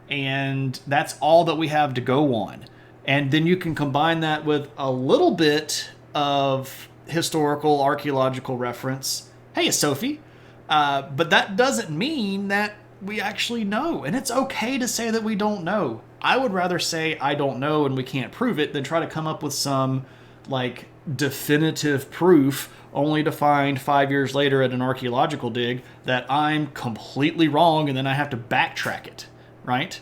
and that's all that we have to go on. And then you can combine that with a little bit of historical, archaeological reference. Hey, it's Sophie. But that doesn't mean that we actually know. And it's okay to say that we don't know. I would rather say I don't know and we can't prove it than try to come up with some like definitive proof only to find 5 years later at an archaeological dig that I'm completely wrong and then I have to backtrack it, right?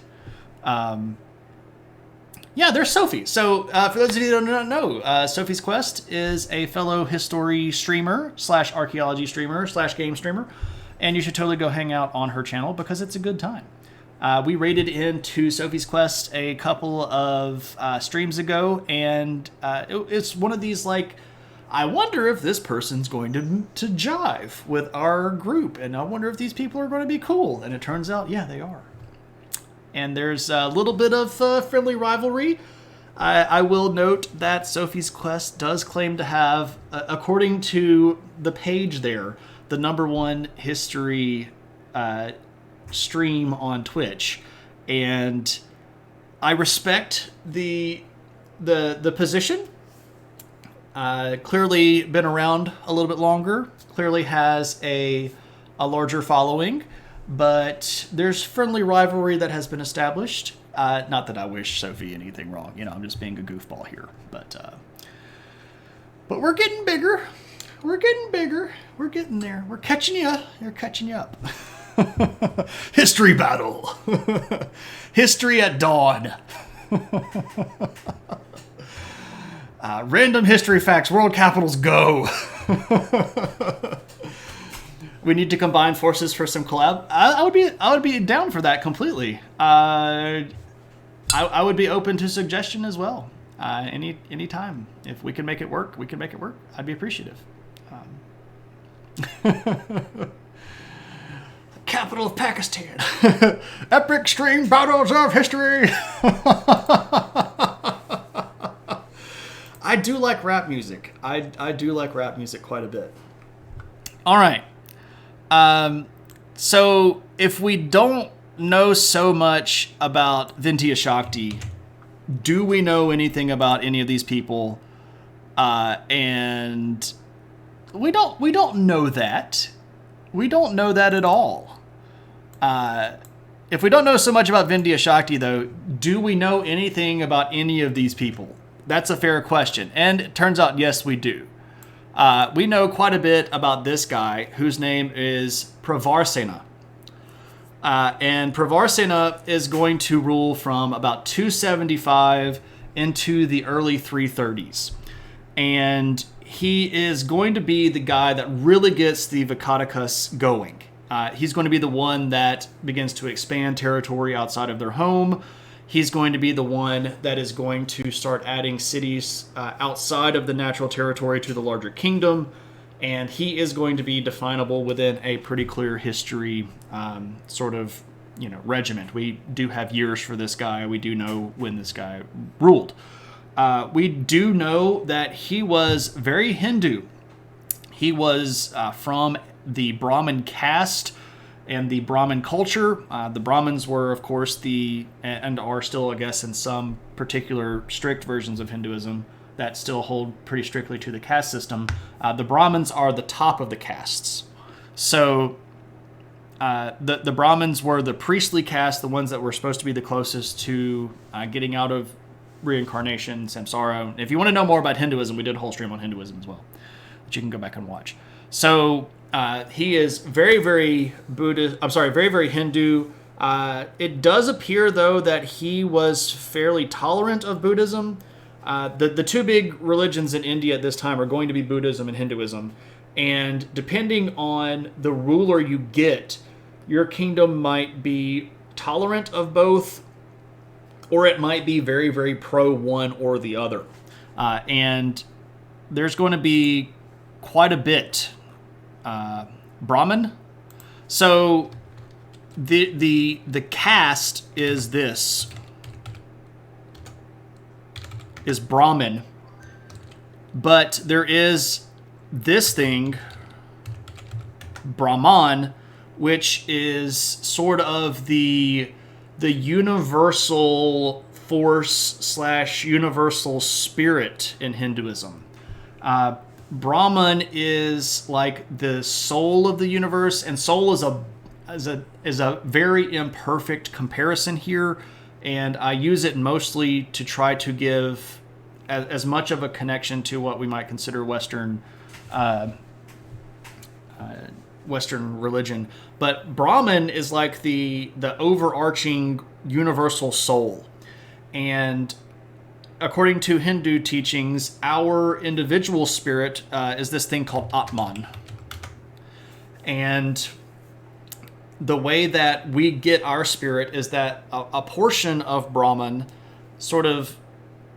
Yeah, there's Sophie. So for those of you who don't know, Sophie's Quest is a fellow history streamer / archaeology streamer / game streamer, and you should totally go hang out on her channel because it's a good time. We raided into Sophie's Quest a couple of streams ago, and it's one of these like, I wonder if this person's going to jive with our group, and I wonder if these people are going to be cool. And it turns out, yeah, they are. And there's a little bit of friendly rivalry. I will note that Sophie's Quest does claim to have, according to the page there, the #1 history stream on Twitch. And I respect the position. Clearly been around a little bit longer. Clearly has a larger following. But there's friendly rivalry that has been established. Not that I wish Sophie anything wrong. You know, I'm just being a goofball here. But we're getting bigger. We're getting bigger. We're getting there. We're catching you. You're catching you up. History battle. History at dawn. Random history facts. World capitals go. We need to combine forces for some collab. I would be down for that completely. I would be open to suggestion as well. Any time. If we can make it work, we can make it work. I'd be appreciative. Capital of Pakistan. Epic extreme battles of history. I do like rap music. I do like rap music quite a bit. All right. So if we don't know so much about Vindhya Shakti, do we know anything about any of these people? And we don't know that. We don't know that at all. If we don't know so much about Vindhya Shakti, though, do we know anything about any of these people? That's a fair question. And it turns out, yes, we do. We know quite a bit about this guy whose name is Pravarsena. And Pravarsena is going to rule from about 275 into the early 330s. And he is going to be the guy that really gets the Vakatikas going. He's going to be the one that begins to expand territory outside of their home. He's going to be the one that is going to start adding cities outside of the natural territory to the larger kingdom. And he is going to be definable within a pretty clear history sort of regiment. We do have years for this guy. We do know when this guy ruled. We do know that he was very Hindu. He was from the Brahmin caste and the Brahmin culture. The Brahmins were, of course, and are still, I guess, in some particular strict versions of Hinduism that still hold pretty strictly to the caste system. The Brahmins are the top of the castes. So the Brahmins were the priestly caste, the ones that were supposed to be the closest to getting out of reincarnation, samsara. If you want to know more about Hinduism, we did a whole stream on Hinduism as well, that you can go back and watch. So he is very, very Buddhist. I'm sorry, very, very Hindu. It does appear, though, that he was fairly tolerant of Buddhism. The two big religions in India at this time are going to be Buddhism and Hinduism. And depending on the ruler you get, your kingdom might be tolerant of both, or it might be very, very pro one or the other. And there's going to be quite a bit. Brahmin. So the caste is this. Is Brahmin. But there is this thing, Brahman, which is sort of the universal force / universal spirit in Hinduism. Brahman is like the soul of the universe, and soul is a very imperfect comparison here, and I use it mostly to try to give as much of a connection to what we might consider Western religion. But Brahman is like the overarching universal soul, and according to Hindu teachings, our individual spirit is this thing called Atman. And the way that we get our spirit is that a portion of Brahman sort of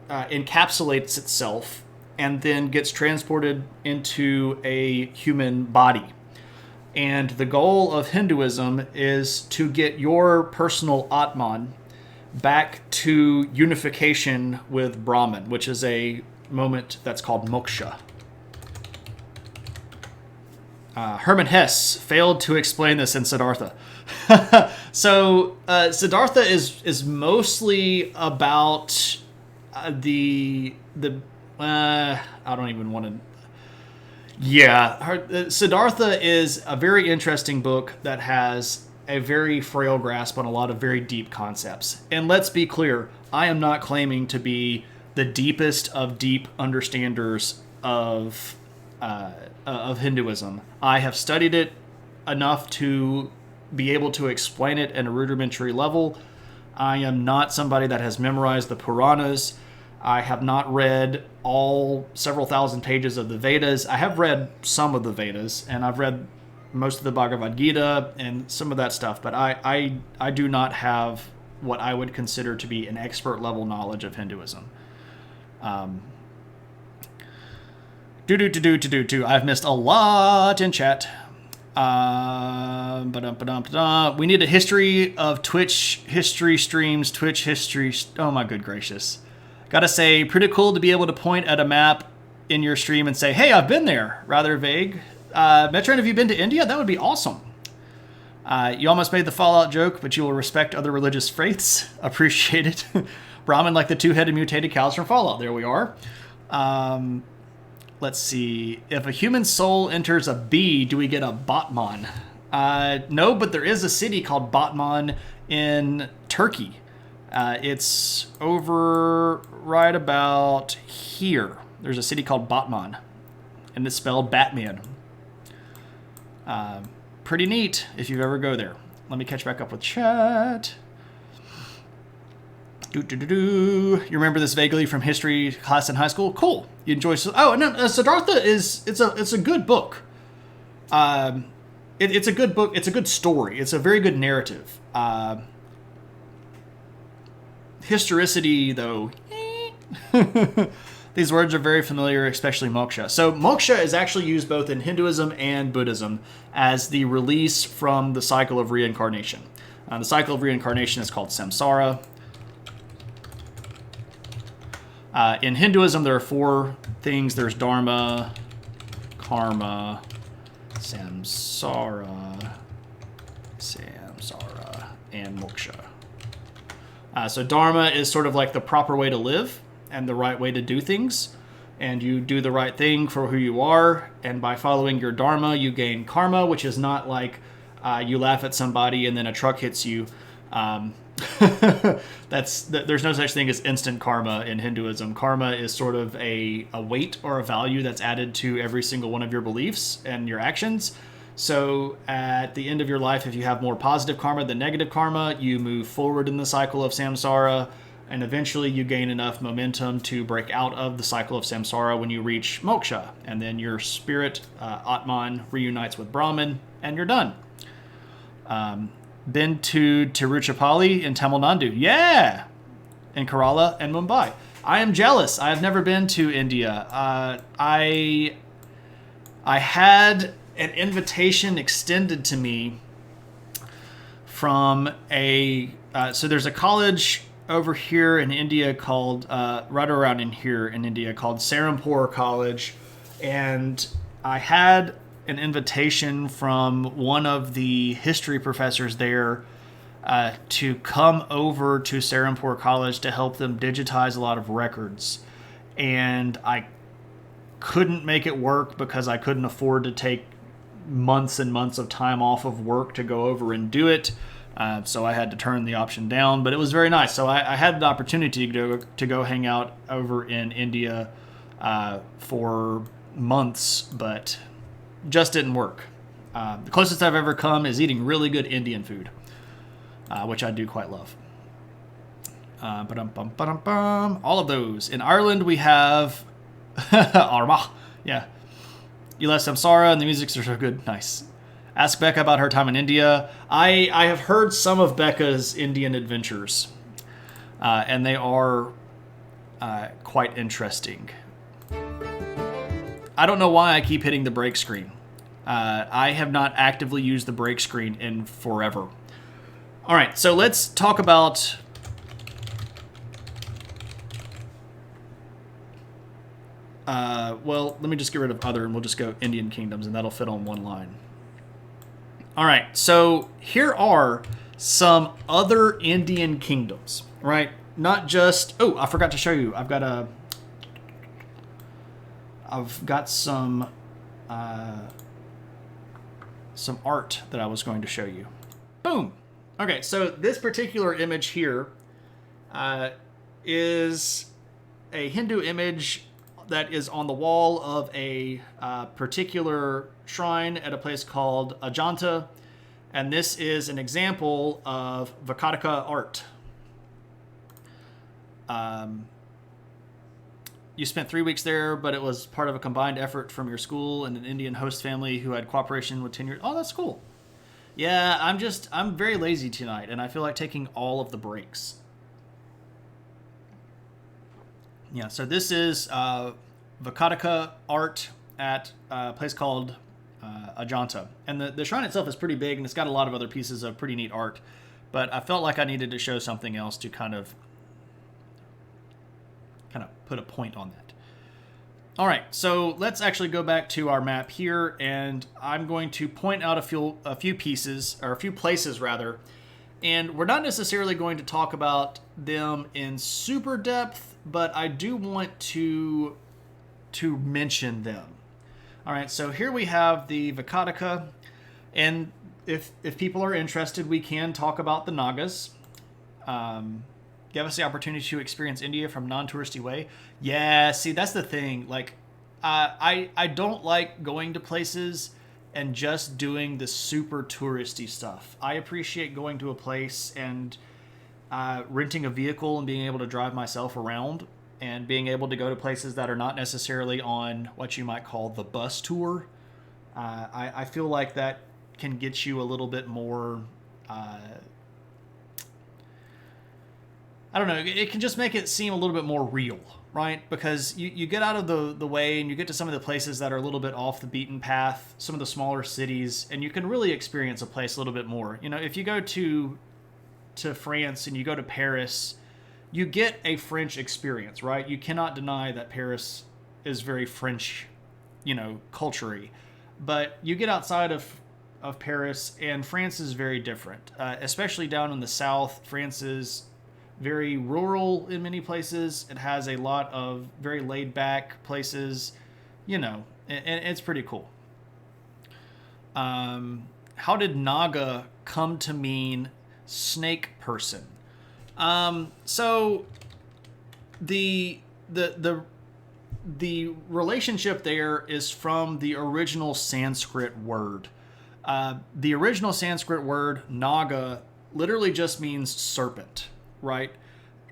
encapsulates itself and then gets transported into a human body. And the goal of Hinduism is to get your personal Atman back to unification with Brahman, which is a moment that's called moksha. Hermann Hesse failed to explain this in Siddhartha. So Siddhartha is mostly about I don't even want to. Yeah, Siddhartha is a very interesting book that has a very frail grasp on a lot of very deep concepts. And let's be clear, I am not claiming to be the deepest of deep understanders of Hinduism. I have studied it enough to be able to explain it at a rudimentary level. I am not somebody that has memorized the Puranas. I have not read all several thousand pages of the Vedas. I have read some of the Vedas, and I've read most of the Bhagavad Gita and some of that stuff, but I do not have what I would consider to be an expert level knowledge of Hinduism. I've missed a lot in chat. We need a history of Twitch history streams, Twitch history. Oh my good gracious. Gotta say, pretty cool to be able to point at a map in your stream and say, hey, I've been there. Rather vague. Metron, have you been to India? That would be awesome. You almost made the Fallout joke, but you will respect other religious faiths. Appreciate it. Brahmin like the two-headed mutated cows from Fallout. There we are. Let's see. If a human soul enters a bee, do we get a Batman? No, but there is a city called Batman in Turkey. It's over right about here. There's a city called Batman, and it's spelled Batman. Pretty neat if you ever go there. Let me catch back up with chat. You remember this vaguely from history class in high school? Cool. You enjoy. Oh, no, Siddhartha is it's a good book. It's a good book. It's a good story. It's a very good narrative. Historicity, though. These words are very familiar, especially moksha. So moksha is actually used both in Hinduism and Buddhism as the release from the cycle of reincarnation. The cycle of reincarnation is called samsara. In Hinduism, there are 4 things. There's dharma, karma, samsara, and moksha. So dharma is sort of like the proper way to live and the right way to do things. And you do the right thing for who you are. And by following your dharma, you gain karma, which is not like you laugh at somebody and then a truck hits you. There's no such thing as instant karma in Hinduism. Karma is sort of a weight or a value that's added to every single one of your beliefs and your actions. So at the end of your life, if you have more positive karma than negative karma, you move forward in the cycle of samsara, and eventually you gain enough momentum to break out of the cycle of samsara when you reach moksha, and then your spirit, Atman, reunites with Brahman, and you're done. Been to Tiruchirappalli in Tamil Nadu. Yeah! In Kerala and Mumbai. I am jealous. I have never been to India. I had an invitation extended to me from so there's a college over here in India called, right around in here in India, called Serampore College. And I had an invitation from one of the history professors there to come over to Serampore College to help them digitize a lot of records. And I couldn't make it work because I couldn't afford to take months and months of time off of work to go over and do it. So I had to turn the option down, but it was very nice. So I had the opportunity to go hang out over in India for months, but just didn't work. The closest I've ever come is eating really good Indian food, which I do quite love. All of those. In Ireland, we have Armagh. Yeah. You left Samsara and the musics are so good. Nice. Ask Becca about her time in India. I have heard some of Becca's Indian adventures, and they are quite interesting. I don't know why I keep hitting the break screen. I have not actively used the break screen in forever. All right, so let's talk about... well, let me just get rid of other, and we'll just go Indian kingdoms, and that'll fit on one line. All right, so here are some other Indian kingdoms, right? Not just... Oh, I forgot to show you. I've got some art that I was going to show you. Boom. Okay, so this particular image here is a Hindu image that is on the wall of a particular shrine at a place called Ajanta, and this is an example of Vakataka art. You spent 3 weeks there, but it was part of a combined effort from your school and an Indian host family who had cooperation with 10 years. Oh, that's cool. Yeah, I'm very lazy tonight, and I feel like taking all of the breaks. Yeah, so this is Vakataka art at a place called Ajanta. And the shrine itself is pretty big, and it's got a lot of other pieces of pretty neat art. But I felt like I needed to show something else to kind of put a point on that. All right, so let's actually go back to our map here, and I'm going to point out a few pieces, or a few places rather, and we're not necessarily going to talk about them in super depth, but I do want to mention them. All right, so here we have the Vakataka, and if people are interested, we can talk about the Nagas. Give us the opportunity to experience India from non-touristy way. Yeah, see, that's the thing. Like, I don't like going to places and just doing the super touristy stuff. I appreciate going to a place and renting a vehicle and being able to drive myself around and being able to go to places that are not necessarily on what you might call the bus tour. I feel like that can get you a little bit more... I don't know, it can just make it seem a little bit more real, right? Because you get out of the way and you get to some of the places that are a little bit off the beaten path, some of the smaller cities, and you can really experience a place a little bit more. You know, if you go to to France and you go to Paris, you get a French experience, right? You cannot deny that Paris is very French, culture-y. But you get outside of Paris, and France is very different, especially down in the south. France is very rural in many places. It has a lot of very laid-back places, and it's pretty cool. How did Naga come to mean snake person? So the relationship there is from the original Sanskrit word. The original Sanskrit word Naga literally just means serpent, right?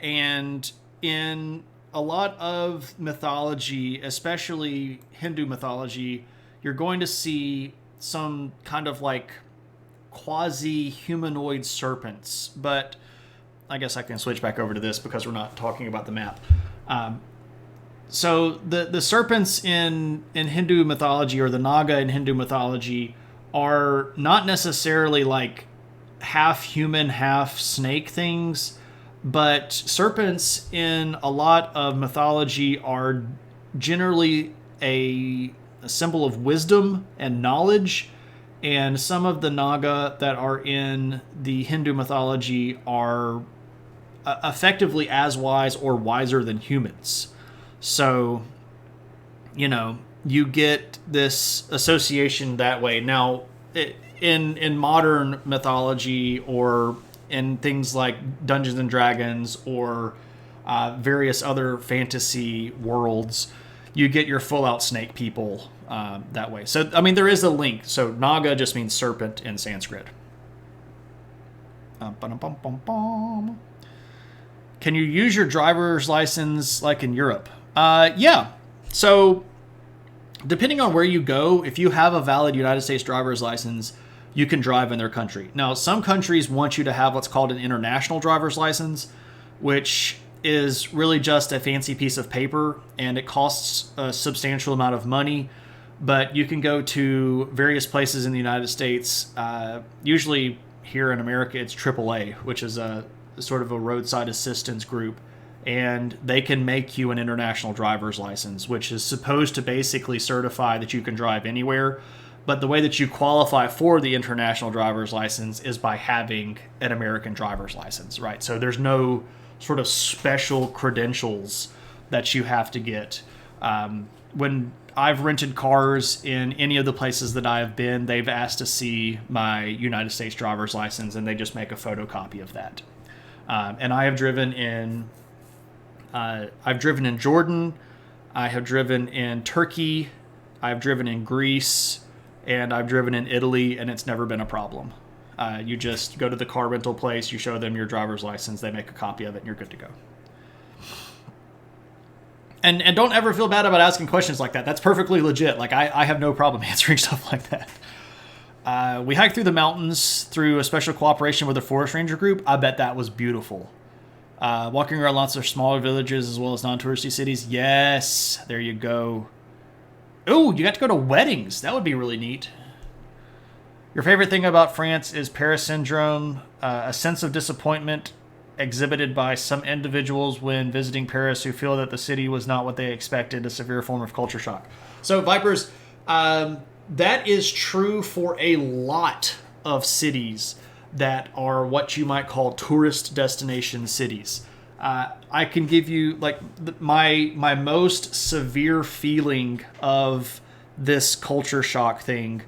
And in a lot of mythology, especially Hindu mythology, you're going to see some kind of like quasi-humanoid serpents. But I guess I can switch back over to this because we're not talking about the map. So the serpents in Hindu mythology, or the Naga in Hindu mythology, are not necessarily like half human, half snake things, but serpents in a lot of mythology are generally a symbol of wisdom and knowledge. And some of the Naga that are in the Hindu mythology are effectively as wise or wiser than humans. So, you get this association that way. Now, in modern mythology, or in things like Dungeons and Dragons, or various other fantasy worlds, you get your full-out snake people that way. So, there is a link. So, Naga just means serpent in Sanskrit. Can you use your driver's license like in Europe? Yeah. So, depending on where you go, if you have a valid United States driver's license, you can drive in their country. Now, some countries want you to have what's called an international driver's license, which is really just a fancy piece of paper, and it costs a substantial amount of money. But you can go to various places in the United States. Usually here in America, it's AAA, which is a sort of a roadside assistance group. And they can make you an international driver's license, which is supposed to basically certify that you can drive anywhere. But the way that you qualify for the international driver's license is by having an American driver's license, right? So there's no sort of special credentials that you have to get. When I've rented cars in any of the places that I've been, they've asked to see my United States driver's license, and they just make a photocopy of that. And I have driven in... I've driven in Jordan, I have driven in Turkey, I've driven in Greece, and I've driven in Italy, and it's never been a problem. You just go to the car rental place, you show them your driver's license, they make a copy of it, and you're good to go. And don't ever feel bad about asking questions like that. That's perfectly legit. Like, I have no problem answering stuff like that. We hiked through the mountains through a special cooperation with a forest ranger group. I bet that was beautiful. Walking around lots of smaller villages as well as non-touristy cities. Yes, there you go. Oh, you got to go to weddings. That would be really neat. Your favorite thing about France is Paris syndrome, a sense of disappointment exhibited by some individuals when visiting Paris who feel that the city was not what they expected, a severe form of culture shock. So, Vipers, that is true for a lot of cities that are what you might call tourist destination cities. I can give you like my most severe feeling of this culture shock thing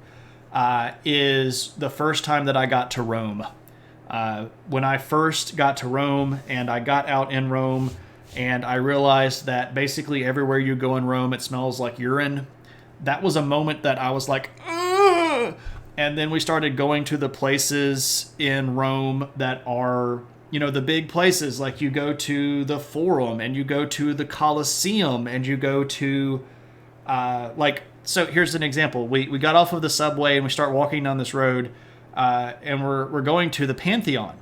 is the first time that I got to Rome. When I first got to Rome and I got out in Rome and I realized that basically everywhere you go in Rome it smells like urine. That was a moment that I was like, ugh! And then we started going to the places in Rome that are, the big places. Like you go to the Forum and you go to the Colosseum and you go to, so here's an example. We got off of the subway and we start walking down this road and we're going to the Pantheon,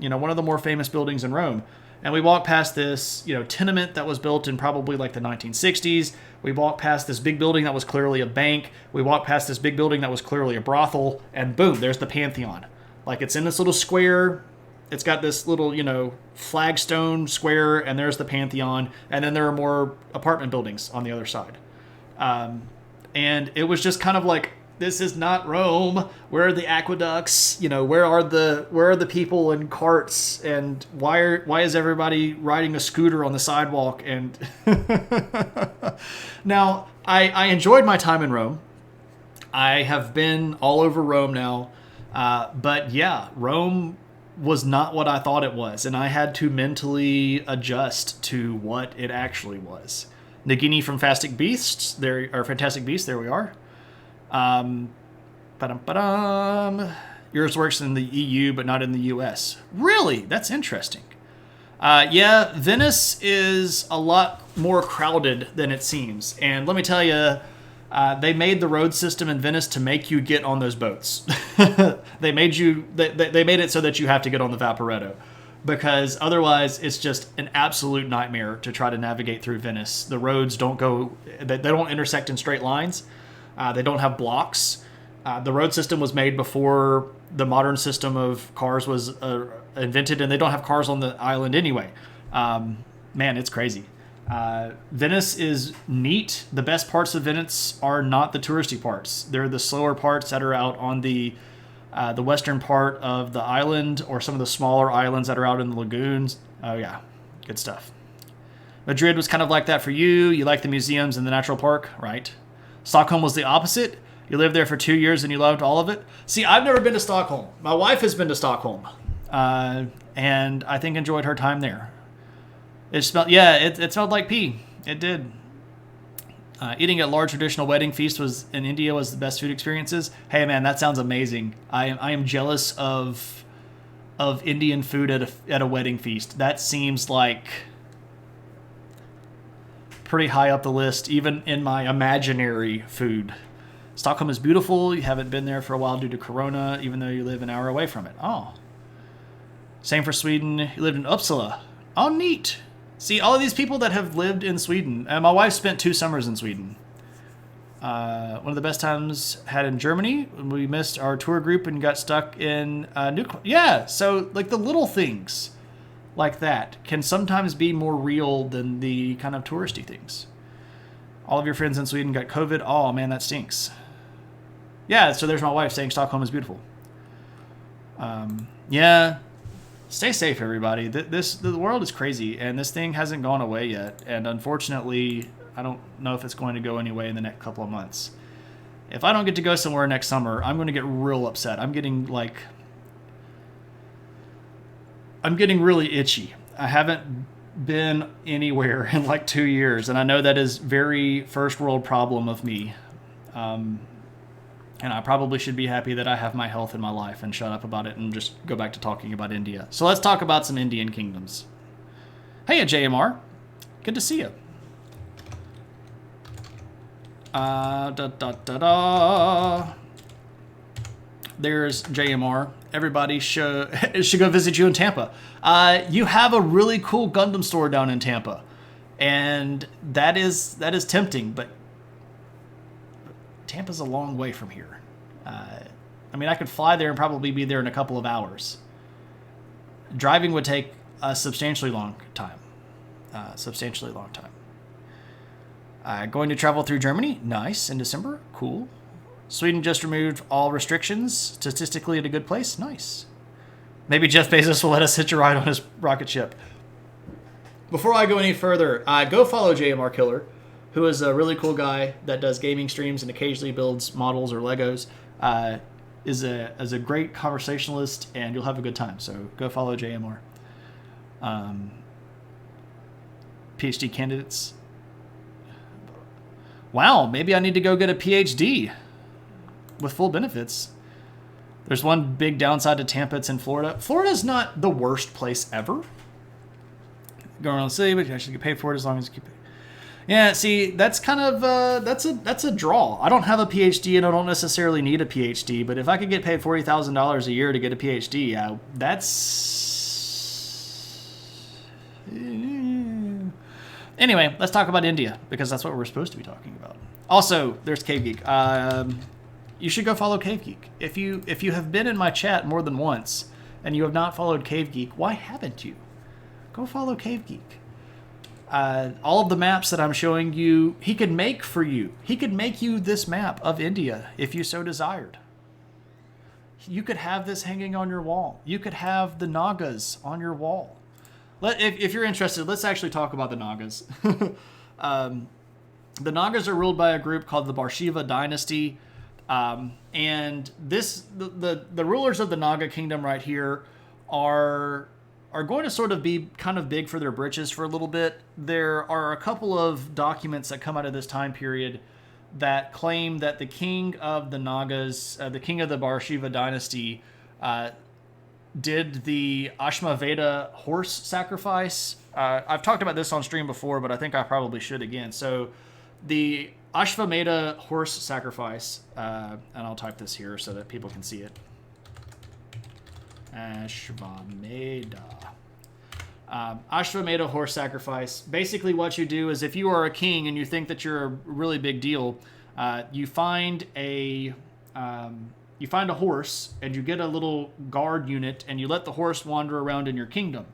one of the more famous buildings in Rome. And we walk past this, tenement that was built in probably like the 1960s. We walked past this big building that was clearly a bank. We walked past this big building that was clearly a brothel. And boom, there's the Pantheon. Like it's in this little square. It's got this little, flagstone square, and there's the Pantheon, and then there are more apartment buildings on the other side. And it was just kind of like, this is not Rome. Where are the aqueducts? Where are the people in carts? And why is everybody riding a scooter on the sidewalk? And now, I enjoyed my time in Rome. I have been all over Rome now. But yeah, Rome was not what I thought it was. And I had to mentally adjust to what it actually was. Nagini from Fantastic Beasts. There we are. Yours works in the EU, but not in the US. Really? That's interesting. Yeah, Venice is a lot more crowded than it seems. And let me tell you, they made the road system in Venice to make you get on those boats. They made it so that you have to get on the Vaporetto. Because otherwise, it's just an absolute nightmare to try to navigate through Venice. The roads they don't intersect in straight lines. They don't have blocks. The road system was made before the modern system of cars was invented, and they don't have cars on the island anyway. Man, it's crazy. Venice is neat. The best parts of Venice are not the touristy parts. They're the slower parts that are out on the western part of the island, or some of the smaller islands that are out in the lagoons. Oh yeah, good stuff. Madrid was kind of like that for you. You like the museums and the natural park, right? Stockholm was the opposite. You lived there for 2 years and you loved all of it. See, I've never been to Stockholm. My wife has been to Stockholm, and I think enjoyed her time there. It smelled like pee. It did. Eating at large traditional wedding feast in India was the best food experiences. Hey man, that sounds amazing. I am jealous of Indian food at a wedding feast. That seems like pretty high up the list, even in my imaginary food. Stockholm is beautiful. You haven't been there for a while due to Corona, even though you live an hour away from it. Oh. Same for Sweden. You lived in Uppsala. Oh, neat. See, all of these people that have lived in Sweden. My wife spent 2 summers in Sweden. One of the best times had in Germany. We missed our tour group and got stuck in Yeah, so like the little things like that can sometimes be more real than the kind of touristy things. All of your friends in Sweden got COVID. Oh man, that stinks. Yeah, so there's my wife saying Stockholm is beautiful. Yeah. Stay safe, everybody. The world is crazy, and this thing hasn't gone away yet. And unfortunately, I don't know if it's going to go anyway in the next couple of months. If I don't get to go somewhere next summer, I'm going to get real upset. I'm getting really itchy. I haven't been anywhere in like 2 years, and I know that is very first world problem of me. And I probably should be happy that I have my health in my life and shut up about it and just go back to talking about India. So let's talk about some Indian kingdoms. Hey, JMR. Good to see you. There's JMR. Everybody should go visit you in Tampa. You have a really cool Gundam store down in Tampa. And that is tempting, but Tampa's a long way from here. I could fly there and probably be there in a couple of hours. Driving would take a substantially long time. Going to travel through Germany? Nice. In December? Cool. Sweden just removed all restrictions. Statistically at a good place? Nice. Maybe Jeff Bezos will let us hitch a ride on his rocket ship. Before I go any further, go follow JMR Killer, who is a really cool guy that does gaming streams and occasionally builds models or Legos. Is a great conversationalist, and you'll have a good time. So go follow JMR. PhD candidates. Wow, maybe I need to go get a PhD with full benefits. There's one big downside to Tampa. It's in Florida. Florida's not the worst place ever. Go around the city, but you actually get paid for it as long as you keep it. Yeah, see, that's kind of that's a draw. I don't have a PhD, and I don't necessarily need a PhD. But if I could get paid $40,000 a year to get a PhD, that's. Anyway, let's talk about India, because that's what we're supposed to be talking about. Also, there's Cave Geek. You should go follow Cave Geek. If you have been in my chat more than once, and you have not followed Cave Geek, why haven't you? Go follow Cave Geek. All of the maps that I'm showing you, he could make for you. He could make you this map of India if you so desired. You could have this hanging on your wall. You could have the Nagas on your wall. If you're interested, let's actually talk about the Nagas. The Nagas are ruled by a group called the Barshiva dynasty. And the rulers of the Naga kingdom right here are going to sort of be kind of big for their britches for a little bit. There are a couple of documents that come out of this time period that claim that the king of the Nagas, the king of the Barshiva dynasty, did the Ashmaveda horse sacrifice. I've talked about this on stream before, but I think I probably should again. So the Ashvamedha horse sacrifice, and I'll type this here so that people can see it. Ashvamedha. Ashvamedha horse sacrifice. Basically what you do is if you are a king and you think that you're a really big deal, you find a horse and you get a little guard unit and you let the horse wander around in your kingdom.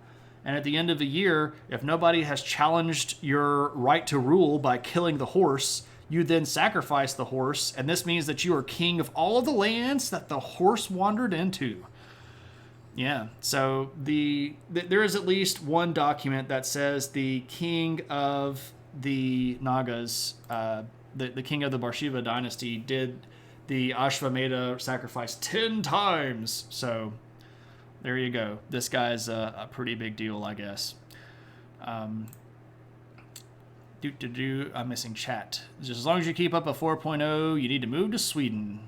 And at the end of the year, if nobody has challenged your right to rule by killing the horse, you then sacrifice the horse, and this means that you are king of all of the lands that the horse wandered into. Yeah, so there is at least one document that says the king of the Nagas, the king of the Barshiva dynasty, did the Ashvamedha sacrifice 10 times. So there you go. This guy's a pretty big deal, I guess. I'm missing chat. Just as long as you keep up a 4.0, you need to move to Sweden.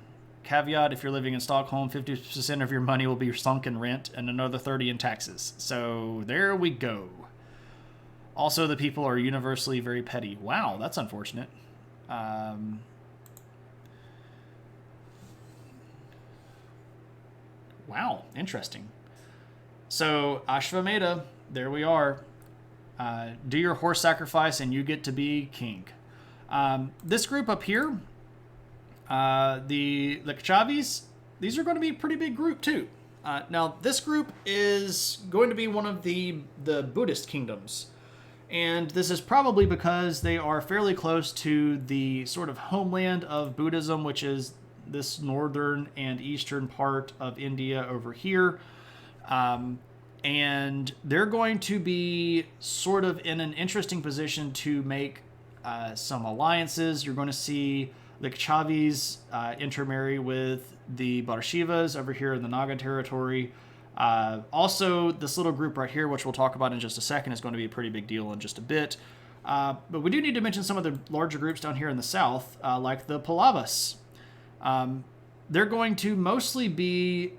Caveat, if you're living in Stockholm, 50% of your money will be sunk in rent and another 30% in taxes. So there we go. Also, the people are universally very petty. Wow, that's unfortunate. Wow, interesting. So, Ashvamedha, there we are. Do your horse sacrifice and you get to be king. This group up here, the Kachavis, these are going to be a pretty big group too. Now, this group is going to be one of the Buddhist kingdoms. And this is probably because they are fairly close to the sort of homeland of Buddhism, which is this northern and eastern part of India over here. And they're going to be sort of in an interesting position to make some alliances. You're going to see the Kachavis intermarry with the Barshivas over here in the Naga territory. Also, this little group right here, which we'll talk about in just a second, is going to be a pretty big deal in just a bit. But we do need to mention some of the larger groups down here in the south, like the Pallavas. They're going to mostly be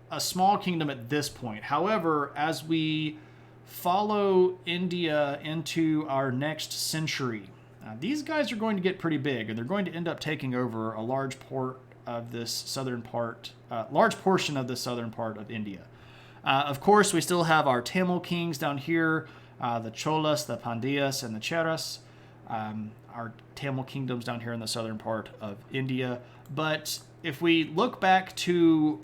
a small kingdom at this point. However, as we follow India into our next century, these guys are going to get pretty big, and they're going to end up taking over a large portion of this southern part of India. Of course, we still have our Tamil kings down here, the Cholas, the Pandyas, and the Cheras. Our Tamil kingdoms down here in the southern part of India. But if we look back to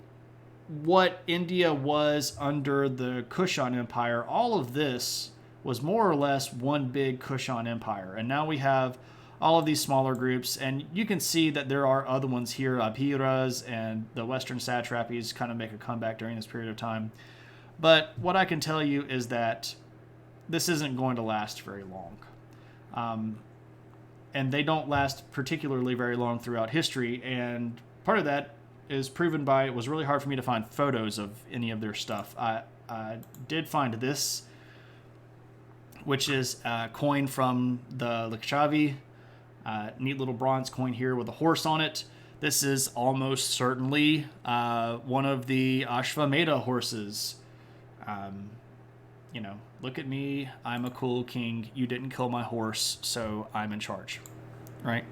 what India was under the Kushan Empire, all of this was more or less one big Kushan Empire. And now we have all of these smaller groups, and you can see that there are other ones here. Abhiras and the Western satrapies kind of make a comeback during this period of time. But what I can tell you is that this isn't going to last very long. And they don't last particularly very long throughout history, and part of that is proven by, it was really hard for me to find photos of any of their stuff. I did find this, which is a coin from the Lichavi. Neat little bronze coin here with a horse on it. This is almost certainly one of the Ashvamedha horses. Look at me. I'm a cool king. You didn't kill my horse, so I'm in charge. Right?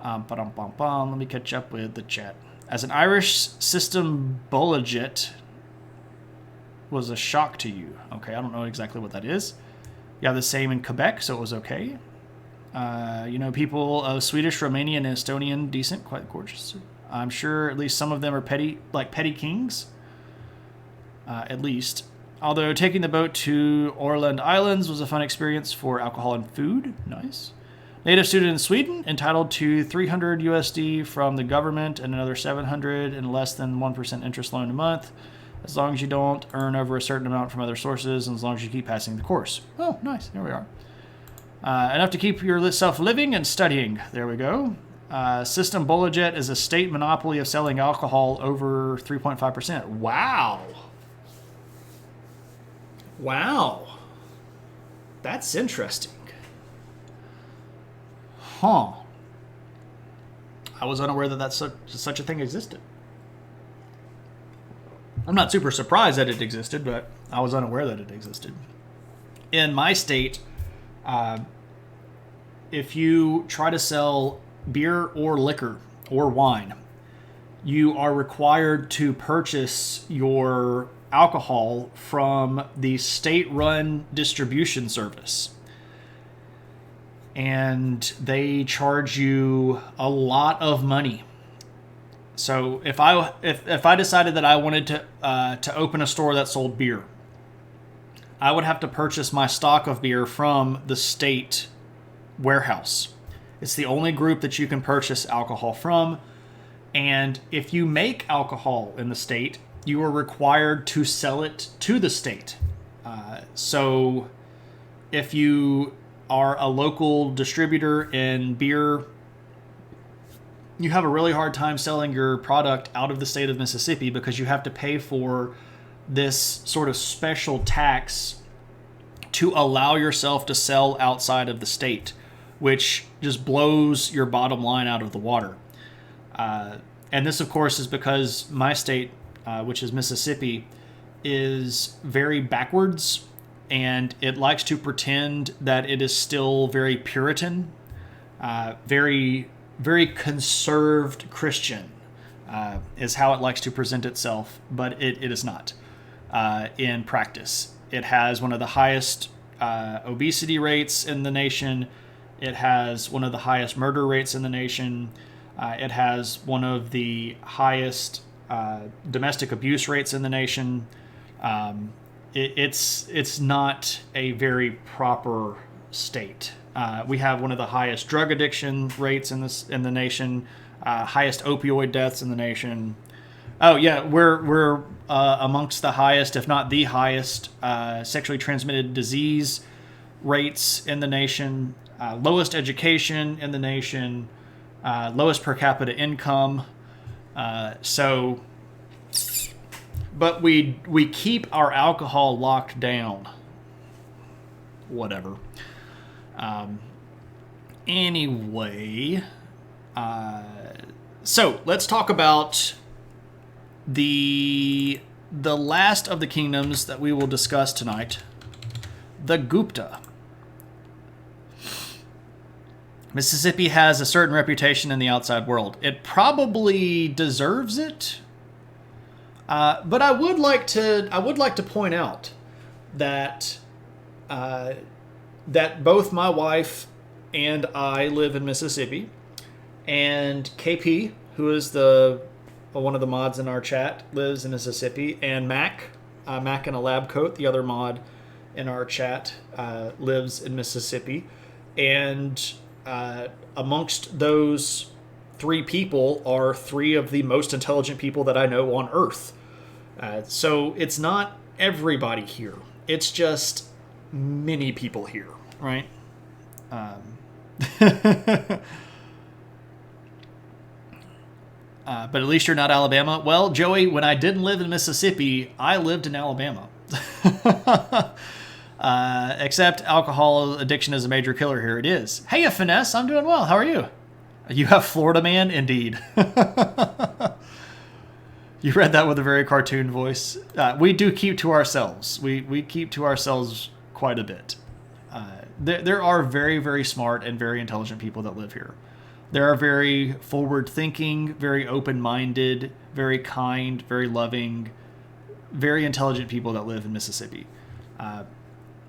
Let me catch up with the chat. As an Irish system, Bolagit was a shock to you. Okay, I don't know exactly what that is. You have the same in Quebec, so it was okay. People of Swedish, Romanian, and Estonian, decent, quite gorgeous. I'm sure at least some of them are petty kings. at least. Although taking the boat to Åland Islands was a fun experience for alcohol and food. Nice. Native student in Sweden, entitled to 300 USD from the government and another 700 and less than 1% interest loan a month, as long as you don't earn over a certain amount from other sources and as long as you keep passing the course. Oh, nice. There we are. Enough to keep yourself living and studying. There we go. System Bolaget is a state monopoly of selling alcohol over 3.5%. Wow. Wow. That's interesting. Huh. I was unaware that such a thing existed. I'm not super surprised that it existed, but I was unaware that it existed. In my state, if you try to sell beer or liquor or wine, you are required to purchase your alcohol from the state-run distribution service. And they charge you a lot of money. So if I decided that I wanted to open a store that sold beer, I would have to purchase my stock of beer from the state warehouse. It's the only group that you can purchase alcohol from. And if you make alcohol in the state, you are required to sell it to the state. So if you are a local distributor in beer, you have a really hard time selling your product out of the state of Mississippi because you have to pay for this sort of special tax to allow yourself to sell outside of the state, which just blows your bottom line out of the water. And this, of course, is because my state, which is Mississippi, is very backwards, and it likes to pretend that it is still very Puritan, very, very conserved Christian, is how it likes to present itself, but it is not in practice. It has one of the highest obesity rates in the nation. It has one of the highest murder rates in the nation. It has one of the highest domestic abuse rates in the nation. It's not a very proper state. We have one of the highest drug addiction rates in the nation, highest opioid deaths in the nation. Oh yeah, we're amongst the highest, if not the highest, sexually transmitted disease rates in the nation, lowest education in the nation, lowest per capita income. But we keep our alcohol locked down. Whatever. Anyway, so let's talk about the last of the kingdoms that we will discuss tonight, the Gupta. Mississippi has a certain reputation in the outside world. It probably deserves it. But I would like to point out that that both my wife and I live in Mississippi, and KP, who is one of the mods in our chat, lives in Mississippi, and Mac in a lab coat, the other mod in our chat, lives in Mississippi, and amongst those three people are three of the most intelligent people that I know on Earth. So it's not everybody here. It's just many people here, right? But at least you're not Alabama. Well, Joey, when I didn't live in Mississippi, I lived in Alabama. Except alcohol addiction is a major killer here. It is. Hey, Finesse, I'm doing well. How are you? You have Florida man? Indeed. You read that with a very cartoon voice. We do keep to ourselves. We keep to ourselves quite a bit. There are very, very smart and very intelligent people that live here. There are very forward-thinking, very open-minded, very kind, very loving, very intelligent people that live in Mississippi.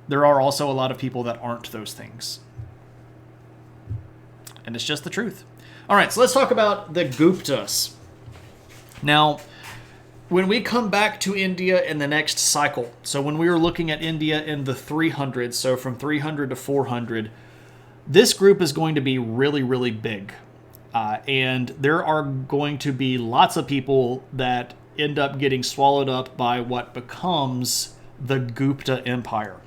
There are also a lot of people that aren't those things. And it's just the truth. All right, so let's talk about the Guptas. Now, when we come back to India in the next cycle, so when we were looking at India in the 300s, so from 300 to 400, this group is going to be really, really big. And there are going to be lots of people that end up getting swallowed up by what becomes the Gupta Empire.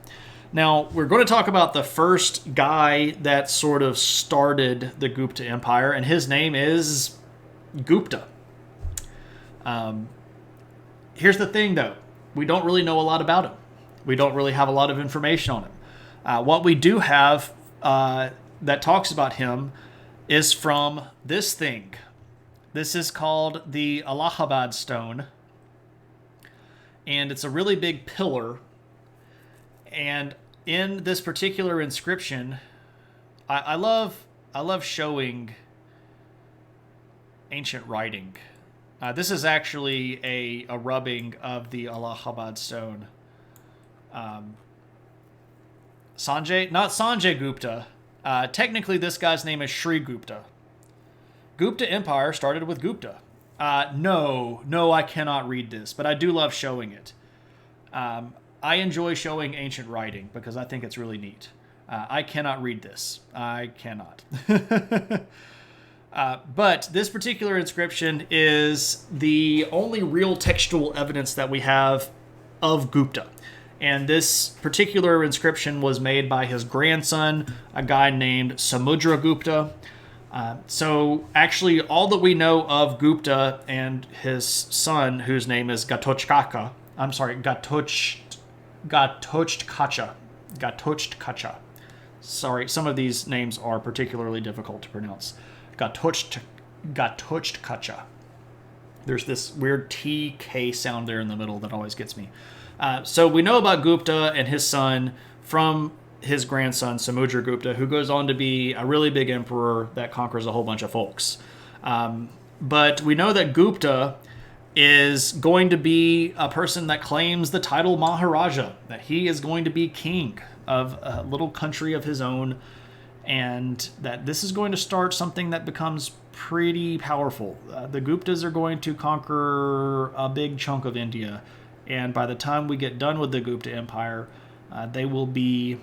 Now, we're going to talk about the first guy that sort of started the Gupta Empire, and his name is Gupta. Here's the thing, though. We don't really know a lot about him. We don't really have a lot of information on him. What we do have that talks about him is from this thing. This is called the Allahabad Stone. And it's a really big pillar. And in this particular inscription, I love showing ancient writing. This is actually a rubbing of the Allahabad Stone. Not Sanjay Gupta. Technically, this guy's name is Sri Gupta. Gupta Empire started with Gupta. No, I cannot read this, but I do love showing it. I enjoy showing ancient writing because I think it's really neat. I cannot read this. I cannot. But this particular inscription is the only real textual evidence that we have of Gupta. And this particular inscription was made by his grandson, a guy named Samudragupta. So actually, all that we know of Gupta and his son, whose name is Gatotchkacha. Sorry, some of these names are particularly difficult to pronounce. Gatotchkacha. There's this weird TK sound there in the middle that always gets me. So we know about Gupta and his son from his grandson, Samudragupta, who goes on to be a really big emperor that conquers a whole bunch of folks. But we know that Gupta is going to be a person that claims the title Maharaja, that he is going to be king of a little country of his own, and that this is going to start something that becomes pretty powerful. The Guptas are going to conquer a big chunk of India, and by the time we get done with the Gupta Empire, they will be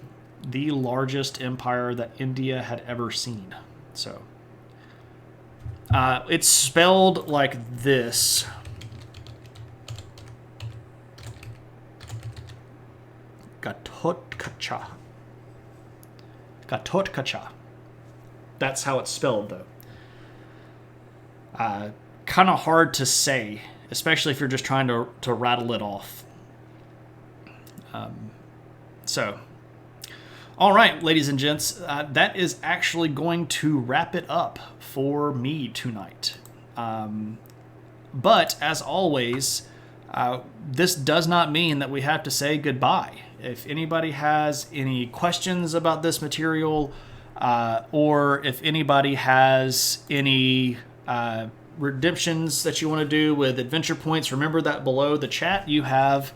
the largest empire that India had ever seen. So, it's spelled like this. Gatotkacha. Gatotkacha. That's how it's spelled, though. Kind of hard to say, especially if you're just trying to rattle it off. All right, ladies and gents, that is actually going to wrap it up for me tonight. But as always, this does not mean that we have to say goodbye. If anybody has any questions about this material, or if anybody has any redemptions that you want to do with adventure points, remember that below the chat you have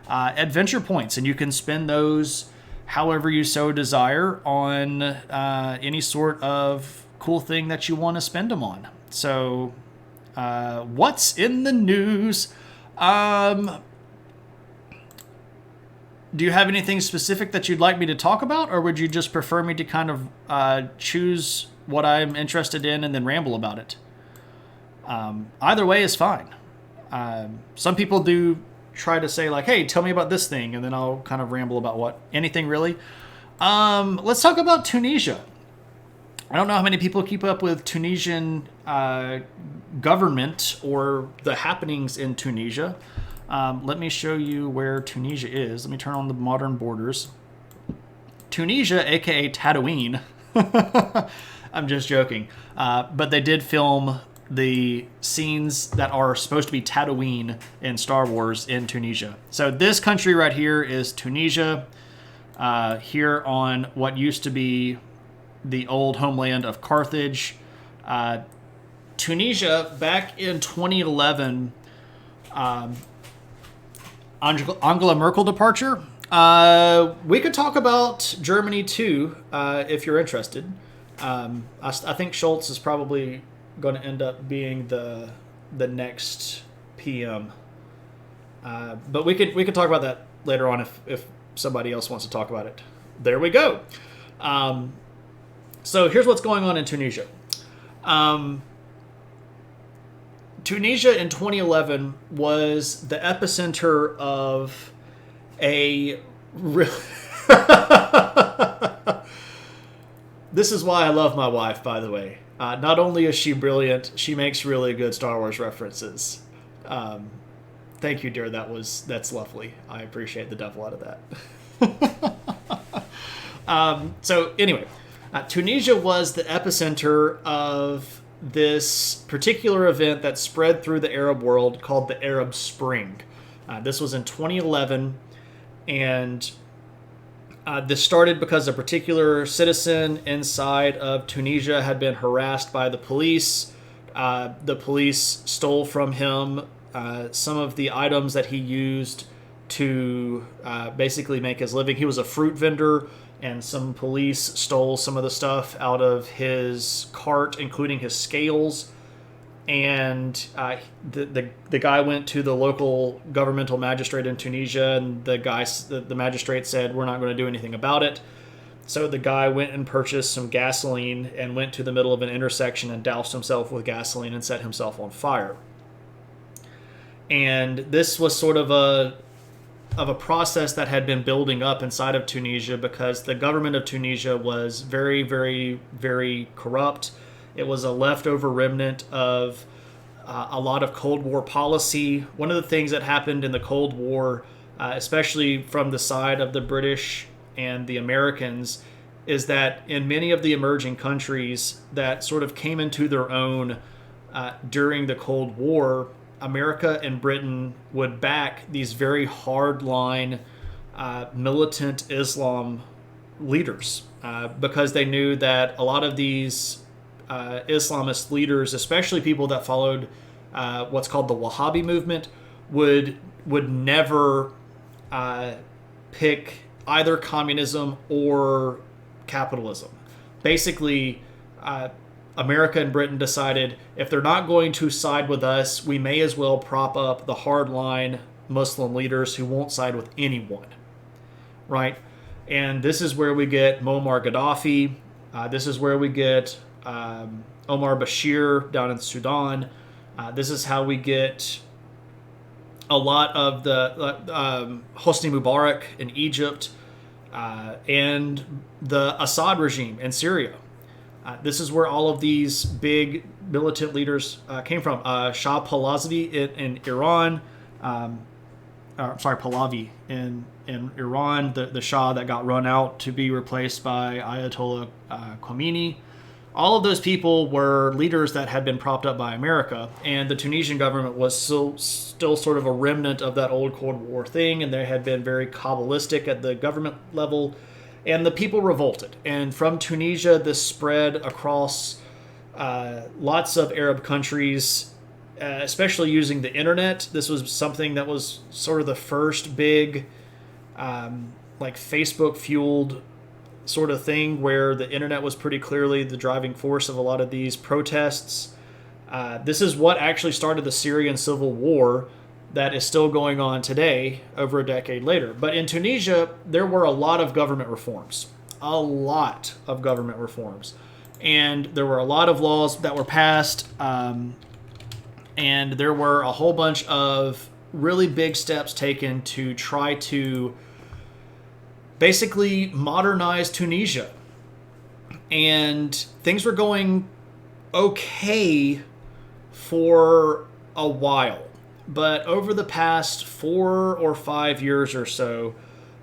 adventure points, and you can spend those however you so desire on any sort of cool thing that you want to spend them on. So, what's in the news? Do you have anything specific that you'd like me to talk about, or would you just prefer me to kind of choose what I'm interested in and then ramble about it? Either way is fine. Some people do try to say like, hey, tell me about this thing, and then I'll kind of ramble about anything really. Let's talk about Tunisia. I don't know how many people keep up with Tunisian government or the happenings in Tunisia. Let me show you where Tunisia is. Let me turn on the modern borders. Tunisia, aka Tatooine. I'm just joking. But they did film the scenes that are supposed to be Tatooine in Star Wars in Tunisia. So this country right here is Tunisia, here on what used to be the old homeland of Carthage. Tunisia, back in 2011, Angela Merkel departure. We could talk about Germany too, if you're interested. I think Schultz is probably going to end up being the next PM But we could talk about that later on if somebody else wants to talk about it. There we go. So here's what's going on in Tunisia. Tunisia in 2011 was the epicenter of a This is why I love my wife, by the way. Not only is she brilliant, she makes really good Star Wars references. Thank you, dear. That's lovely. I appreciate the devil out of that. So anyway, Tunisia was the epicenter of this particular event that spread through the Arab world called the Arab Spring. This was in 2011, and this started because a particular citizen inside of Tunisia had been harassed by the police. The police stole from him some of the items that he used to basically make his living. He was a fruit vendor, and some police stole some of the stuff out of his cart, including his scales. And the guy went to the local governmental magistrate in Tunisia, and the magistrate said, "We're not going to do anything about it." So the guy went and purchased some gasoline and went to the middle of an intersection and doused himself with gasoline and set himself on fire. And this was sort of a process that had been building up inside of Tunisia, because the government of Tunisia was very, very, very corrupt. It was a leftover remnant of a lot of Cold War policy. One of the things that happened in the Cold War, especially from the side of the British and the Americans, is that in many of the emerging countries that sort of came into their own during the Cold War, America and Britain would back these very hardline militant Islam leaders because they knew that a lot of these Islamist leaders, especially people that followed what's called the Wahhabi movement, would never pick either communism or capitalism. Basically, America and Britain decided if they're not going to side with us, we may as well prop up the hardline Muslim leaders who won't side with anyone, right? And this is where we get Muammar Gaddafi. This is where we get Omar Bashir down in Sudan. This is how we get a lot of the Hosni Mubarak in Egypt and the Assad regime in Syria. This is where all of these big militant leaders came from. Shah Pahlavi in Iran. Pahlavi in Iran, the Shah that got run out to be replaced by Ayatollah Khomeini. All of those people were leaders that had been propped up by America, and the Tunisian government was still sort of a remnant of that old Cold War thing, and they had been very Kabbalistic at the government level, and the people revolted. And from Tunisia, this spread across lots of Arab countries, especially using the internet. This was something that was sort of the first big, like Facebook-fueled sort of thing, where the internet was pretty clearly the driving force of a lot of these protests. This is what actually started the Syrian civil war that is still going on today, over a decade later. But in Tunisia, there were a lot of government reforms. A lot of government reforms. And there were a lot of laws that were passed, and there were a whole bunch of really big steps taken to try to basically modernize Tunisia. And things were going okay for a while. But over the past 4 or 5 years or so,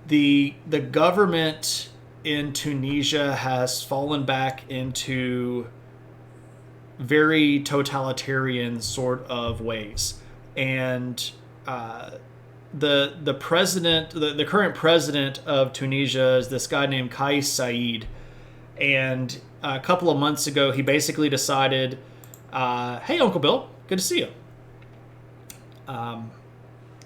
the government in Tunisia has fallen back into very totalitarian sort of ways. And the president, the current president of Tunisia is this guy named Kais Saied. And a couple of months ago, he basically decided, hey, Uncle Bill, good to see you.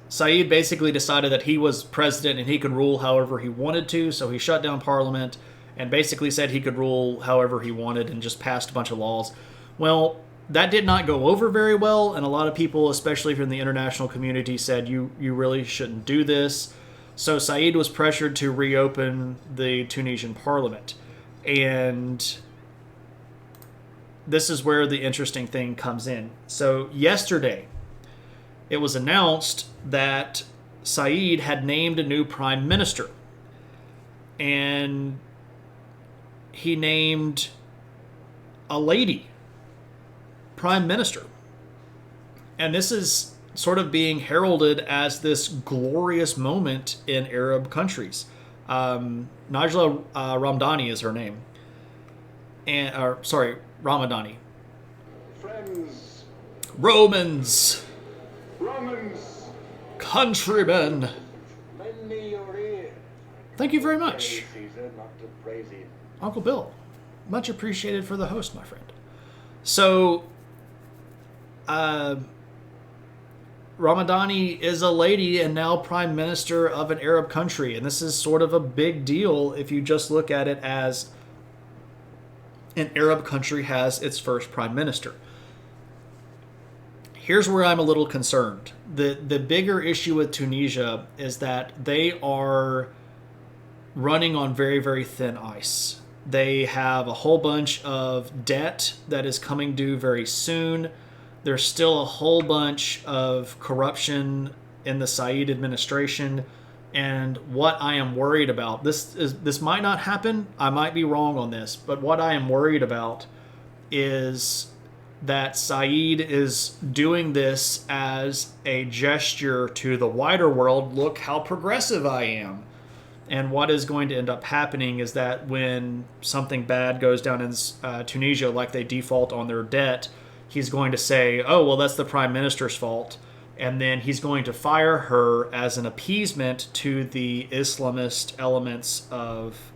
Saeed basically decided that he was president and he could rule however he wanted to, so he shut down parliament and basically said he could rule however he wanted and just passed a bunch of laws. Well, that did not go over very well, and a lot of people, especially from the international community, said you really shouldn't do this. So Said was pressured to reopen the Tunisian parliament. And this is where the interesting thing comes in. So yesterday, it was announced that Said had named a new prime minister. And he named a lady prime minister. And this is sort of being heralded as this glorious moment in Arab countries. Najla Ramdani is her name. Ramadani. Friends, Romans, countrymen. lend me your ear. Thank you very Praise much, Caesar, not to praise him. Uncle Bill. Much appreciated for the host, my friend. So, Ramadani is a lady and now prime minister of an Arab country. And this is sort of a big deal if you just look at it as an Arab country has its first prime minister. Here's where I'm a little concerned. The bigger issue with Tunisia is that they are running on very, very thin ice. They have a whole bunch of debt that is coming due very soon. There's still a whole bunch of corruption in the Said administration. And what I am worried about, this might not happen. I might be wrong on this, but what I am worried about is that Said is doing this as a gesture to the wider world. Look how progressive I am. And what is going to end up happening is that when something bad goes down in Tunisia, like they default on their debt, he's going to say, oh, well, that's the prime minister's fault. And then he's going to fire her as an appeasement to the Islamist elements of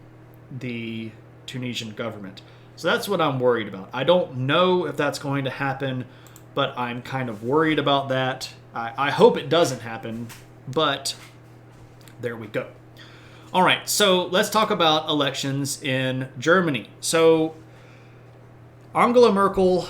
the Tunisian government. So that's what I'm worried about. I don't know if that's going to happen, but I'm kind of worried about that. I hope it doesn't happen, but there we go. All right, so let's talk about elections in Germany. So Angela Merkel,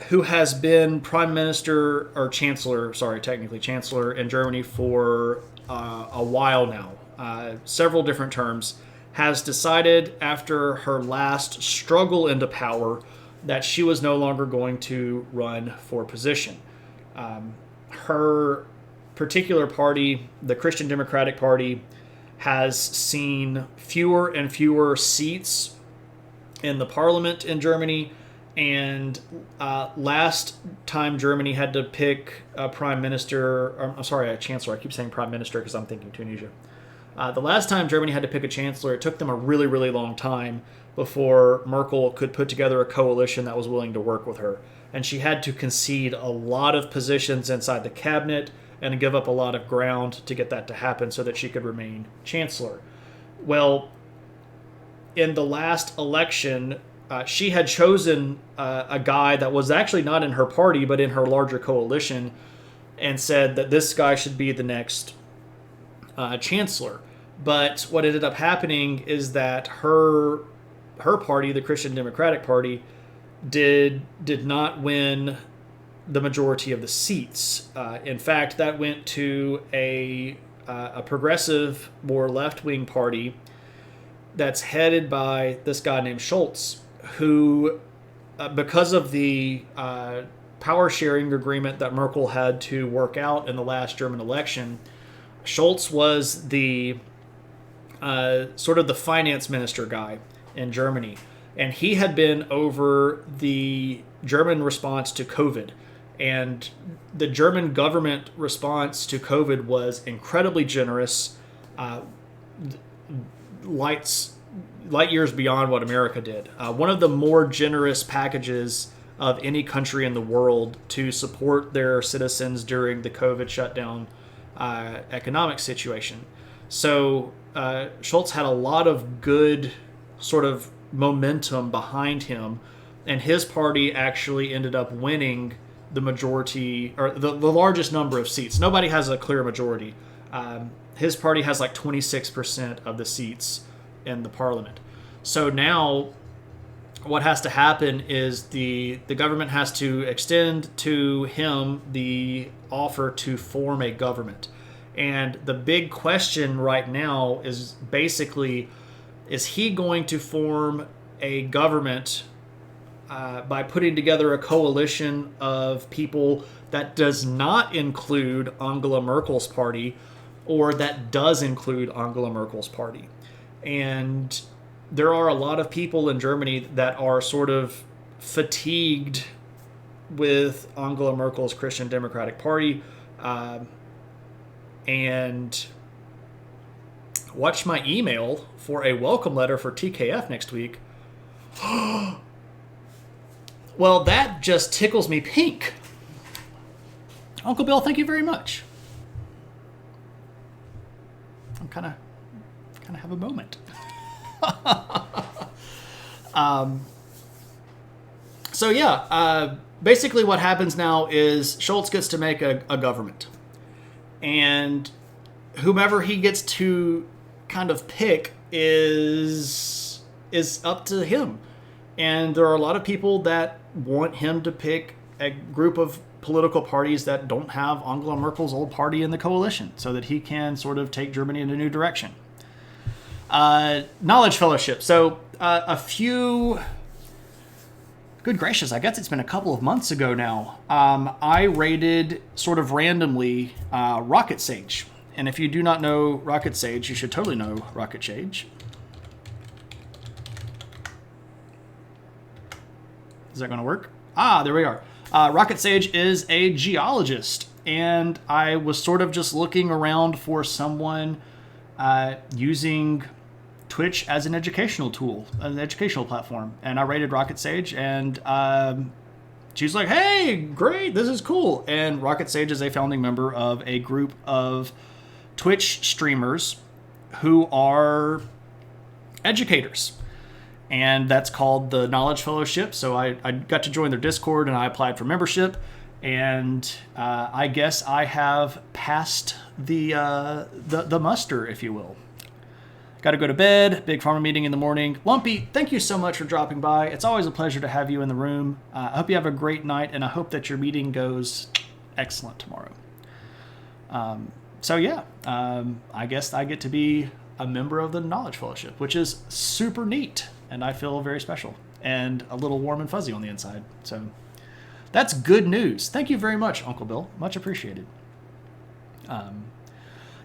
who has been prime minister or chancellor, technically chancellor in Germany for a while now, several different terms, has decided after her last struggle into power that she was no longer going to run for position. Her particular party, the Christian Democratic Party, has seen fewer and fewer seats in the parliament in Germany. And last time Germany had to pick a prime minister, a chancellor. I keep saying prime minister because I'm thinking Tunisia. The last time Germany had to pick a chancellor, it took them a really, really long time before Merkel could put together a coalition that was willing to work with her. And she had to concede a lot of positions inside the cabinet and give up a lot of ground to get that to happen so that she could remain chancellor. Well, in the last election, she had chosen a guy that was actually not in her party, but in her larger coalition, and said that this guy should be the next chancellor. But what ended up happening is that her party, the Christian Democratic Party, did not win the majority of the seats. In fact, that went to a progressive, more left-wing party that's headed by this guy named Schultz, who, because of the power sharing agreement that Merkel had to work out in the last German election, Schultz was the sort of the finance minister guy in Germany. And he had been over the German response to COVID. And the German government response to COVID was incredibly generous, light years beyond what America did. One of the more generous packages of any country in the world to support their citizens during the COVID shutdown economic situation. So Schultz had a lot of good sort of momentum behind him, and his party actually ended up winning the majority, or the largest number of seats. Nobody has a clear majority. His party has like 26% of the seats in the parliament. So now what has to happen is the government has to extend to him the offer to form a government. And the big question right now is basically, is he going to form a government by putting together a coalition of people that does not include Angela Merkel's party, or that does include Angela Merkel's party? And there are a lot of people in Germany that are sort of fatigued with Angela Merkel's Christian Democratic Party, and watch my email for a welcome letter for TKF next week. Well, that just tickles me pink. Uncle Bill, thank you very much. I'm kind of have a moment. So yeah, basically what happens now is Schultz gets to make a government, and whomever he gets to kind of pick is up to him. And there are a lot of people that want him to pick a group of political parties that don't have Angela Merkel's old party in the coalition, so that he can sort of take Germany in a new direction. Knowledge Fellowship. So a few... Good gracious, I guess it's been a couple of months ago now. I raided sort of randomly Rocket Sage. And if you do not know Rocket Sage, you should totally know Rocket Sage. Is that going to work? Ah, there we are. Rocket Sage is a geologist. And I was sort of just looking around for someone using Twitch as an educational tool, an educational platform. And I rated Rocket Sage, and she's like, hey, great, this is cool. And Rocket Sage is a founding member of a group of Twitch streamers who are educators. And that's called the Knowledge Fellowship. So I got to join their Discord, and I applied for membership. And I guess I have passed the muster, if you will. Got to go to bed. Big Pharma meeting in the morning. Lumpy, thank you so much for dropping by. It's always a pleasure to have you in the room. I hope you have a great night, and I hope that your meeting goes excellent tomorrow. So yeah, I guess I get to be a member of the Knowledge Fellowship, which is super neat, and I feel very special and a little warm and fuzzy on the inside. So that's good news. Thank you very much, Uncle Bill. Much appreciated.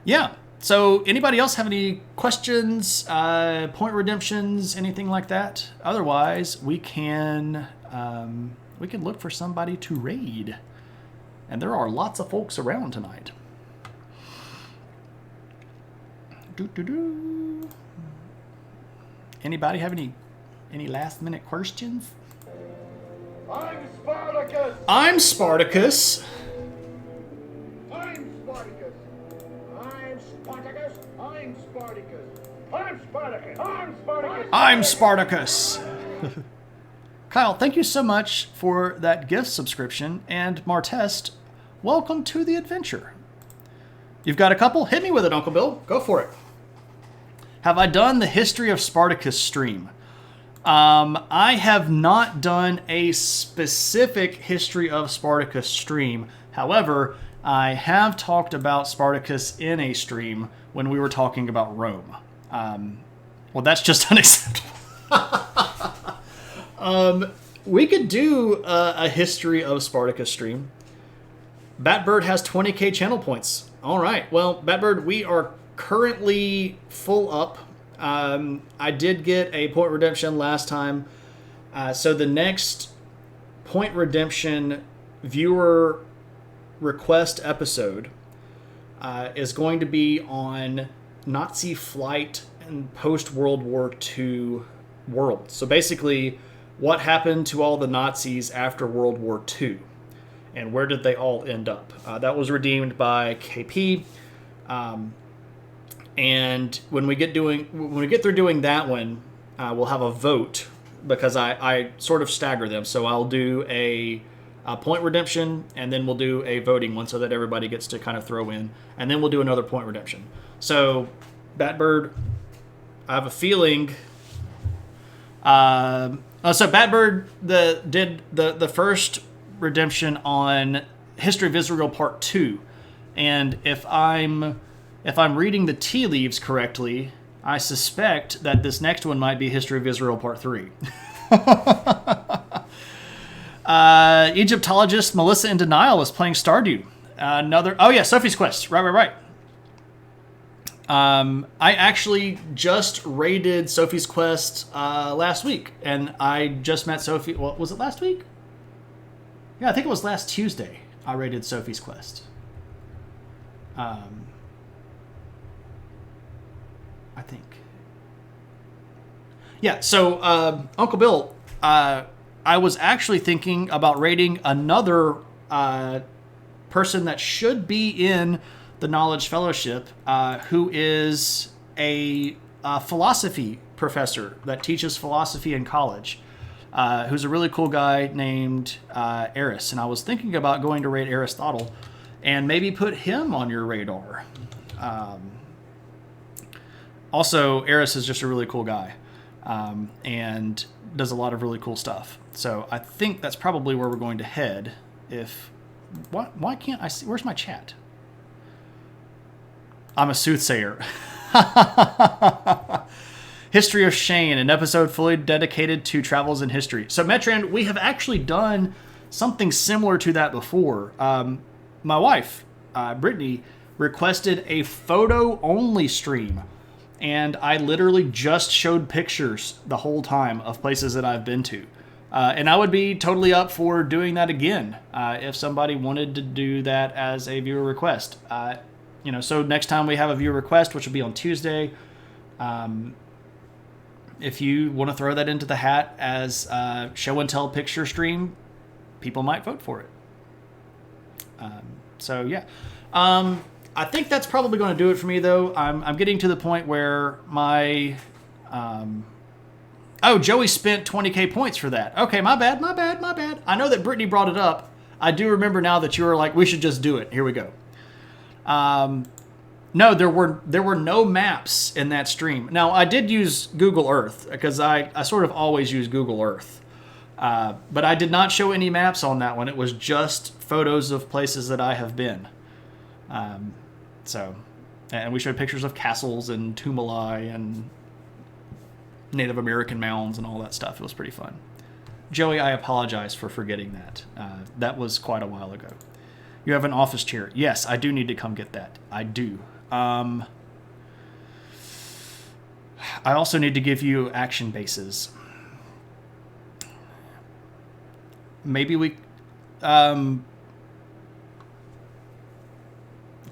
Yeah. So anybody else have any questions, point redemptions, anything like that? Otherwise, we can look for somebody to raid. And there are lots of folks around tonight. Anybody have any last minute questions? I'm Spartacus! I'm Spartacus. I'm Spartacus! I'm Spartacus! I'm Spartacus! I'm Spartacus! I'm Spartacus! I'm Spartacus. Kyle, thank you so much for that gift subscription. And Martest, welcome to the adventure. You've got a couple? Hit me with it, Uncle Bill. Go for it. Have I done the History of Spartacus stream? I have not done a specific History of Spartacus stream. However, I have talked about Spartacus in a stream when we were talking about Rome. Well, that's just unacceptable. We could do a History of Spartacus stream. Batbird has 20k channel points. All right. Well, Batbird, we are currently full up. I did get a point redemption last time. So the next point redemption viewer request episode is going to be on Nazi flight and post-World War II world. So basically, what happened to all the Nazis after World War II? And where did they all end up? That was redeemed by KP. And when we get through doing that one, we'll have a vote, because I sort of stagger them. So I'll do a point redemption, and then we'll do a voting one, so that everybody gets to kind of throw in, and then we'll do another point redemption. So Batbird, I have a feeling So Batbird did the first redemption on History of Israel Part 2. And if I'm reading the tea leaves correctly, I suspect that this next one might be History of Israel Part 3. Egyptologist Melissa in Denial is playing Stardew. Sophie's Quest. Right. I actually just raided Sophie's Quest last week, and I just met Sophie. Well, was it last week? Yeah, I think it was last Tuesday. I raided Sophie's Quest. I think. Yeah. So, Uncle Bill, I was actually thinking about raiding another person that should be in the Knowledge Fellowship, who is a philosophy professor that teaches philosophy in college, who's a really cool guy named Eris. And I was thinking about going to raid Aristotle and maybe put him on your radar. Also, Eris is just a really cool guy and does a lot of really cool stuff. So I think that's probably where we're going to head. Why can't I see? Where's my chat? I'm a soothsayer. History of Shane, an episode fully dedicated to travels in history. So Metran, we have actually done something similar to that before. My wife, Brittany, requested a photo-only stream. And I literally just showed pictures the whole time of places that I've been to. And I would be totally up for doing that again if somebody wanted to do that as a viewer request. So next time we have a viewer request, which will be on Tuesday, if you want to throw that into the hat as a show and tell picture stream, people might vote for it. I think that's probably going to do it for me, though. I'm getting to the point where my... Joey spent 20k points for that. Okay, my bad. I know that Brittany brought it up. I do remember now that you were like, we should just do it. Here we go. No, there were no maps in that stream. Now, I did use Google Earth, because I sort of always use Google Earth. But I did not show any maps on that one. It was just photos of places that I have been. And we showed pictures of castles and tumuli and Native American mounds and all that stuff. It was pretty fun. Joey, I apologize for forgetting that. That was quite a while ago. You have an office chair. Yes, I do need to come get that. I do. I also need to give you action bases. Maybe we...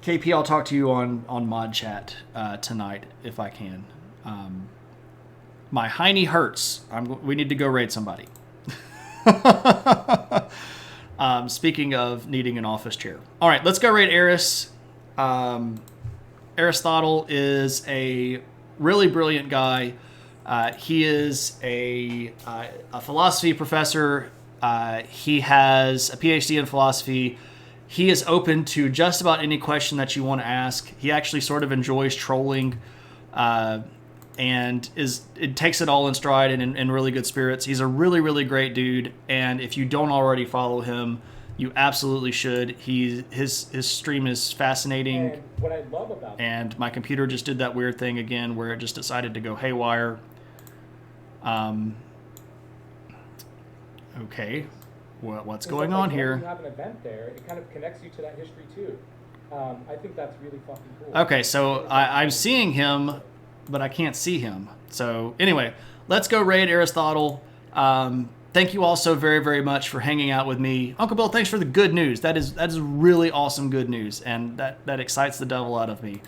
KP, I'll talk to you on mod chat tonight if I can. My hiney hurts. We need to go raid somebody. Speaking of needing an office chair. All right, let's go raid Eris. Aristotle is a really brilliant guy. He is a philosophy professor. He has a PhD in philosophy. He is open to just about any question that you want to ask. He actually sort of enjoys trolling, and it takes it all in stride and in really good spirits. He's a really, really great dude, and if you don't already follow him, you absolutely should. His stream is fascinating. And what I love about and my computer just did that weird thing again where it just decided to go haywire. Okay. What's going on here? When you have an event there, it kind of connects you to that history too. I think that's really fucking cool. Okay, so I'm seeing him, but I can't see him. So anyway, let's go raid Aristotle. Thank you all so very, very much for hanging out with me. Uncle Bill, thanks for the good news. That is really awesome good news, and that excites the devil out of me.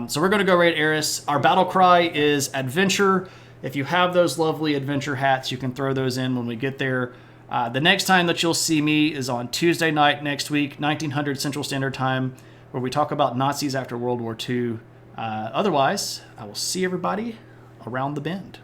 So we're going to go raid Eris. Our battle cry is adventure. If you have those lovely adventure hats, you can throw those in when we get there. The next time that you'll see me is on Tuesday night next week, 1900 Central Standard Time, where we talk about Nazis after World War II. Otherwise, I will see everybody around the bend.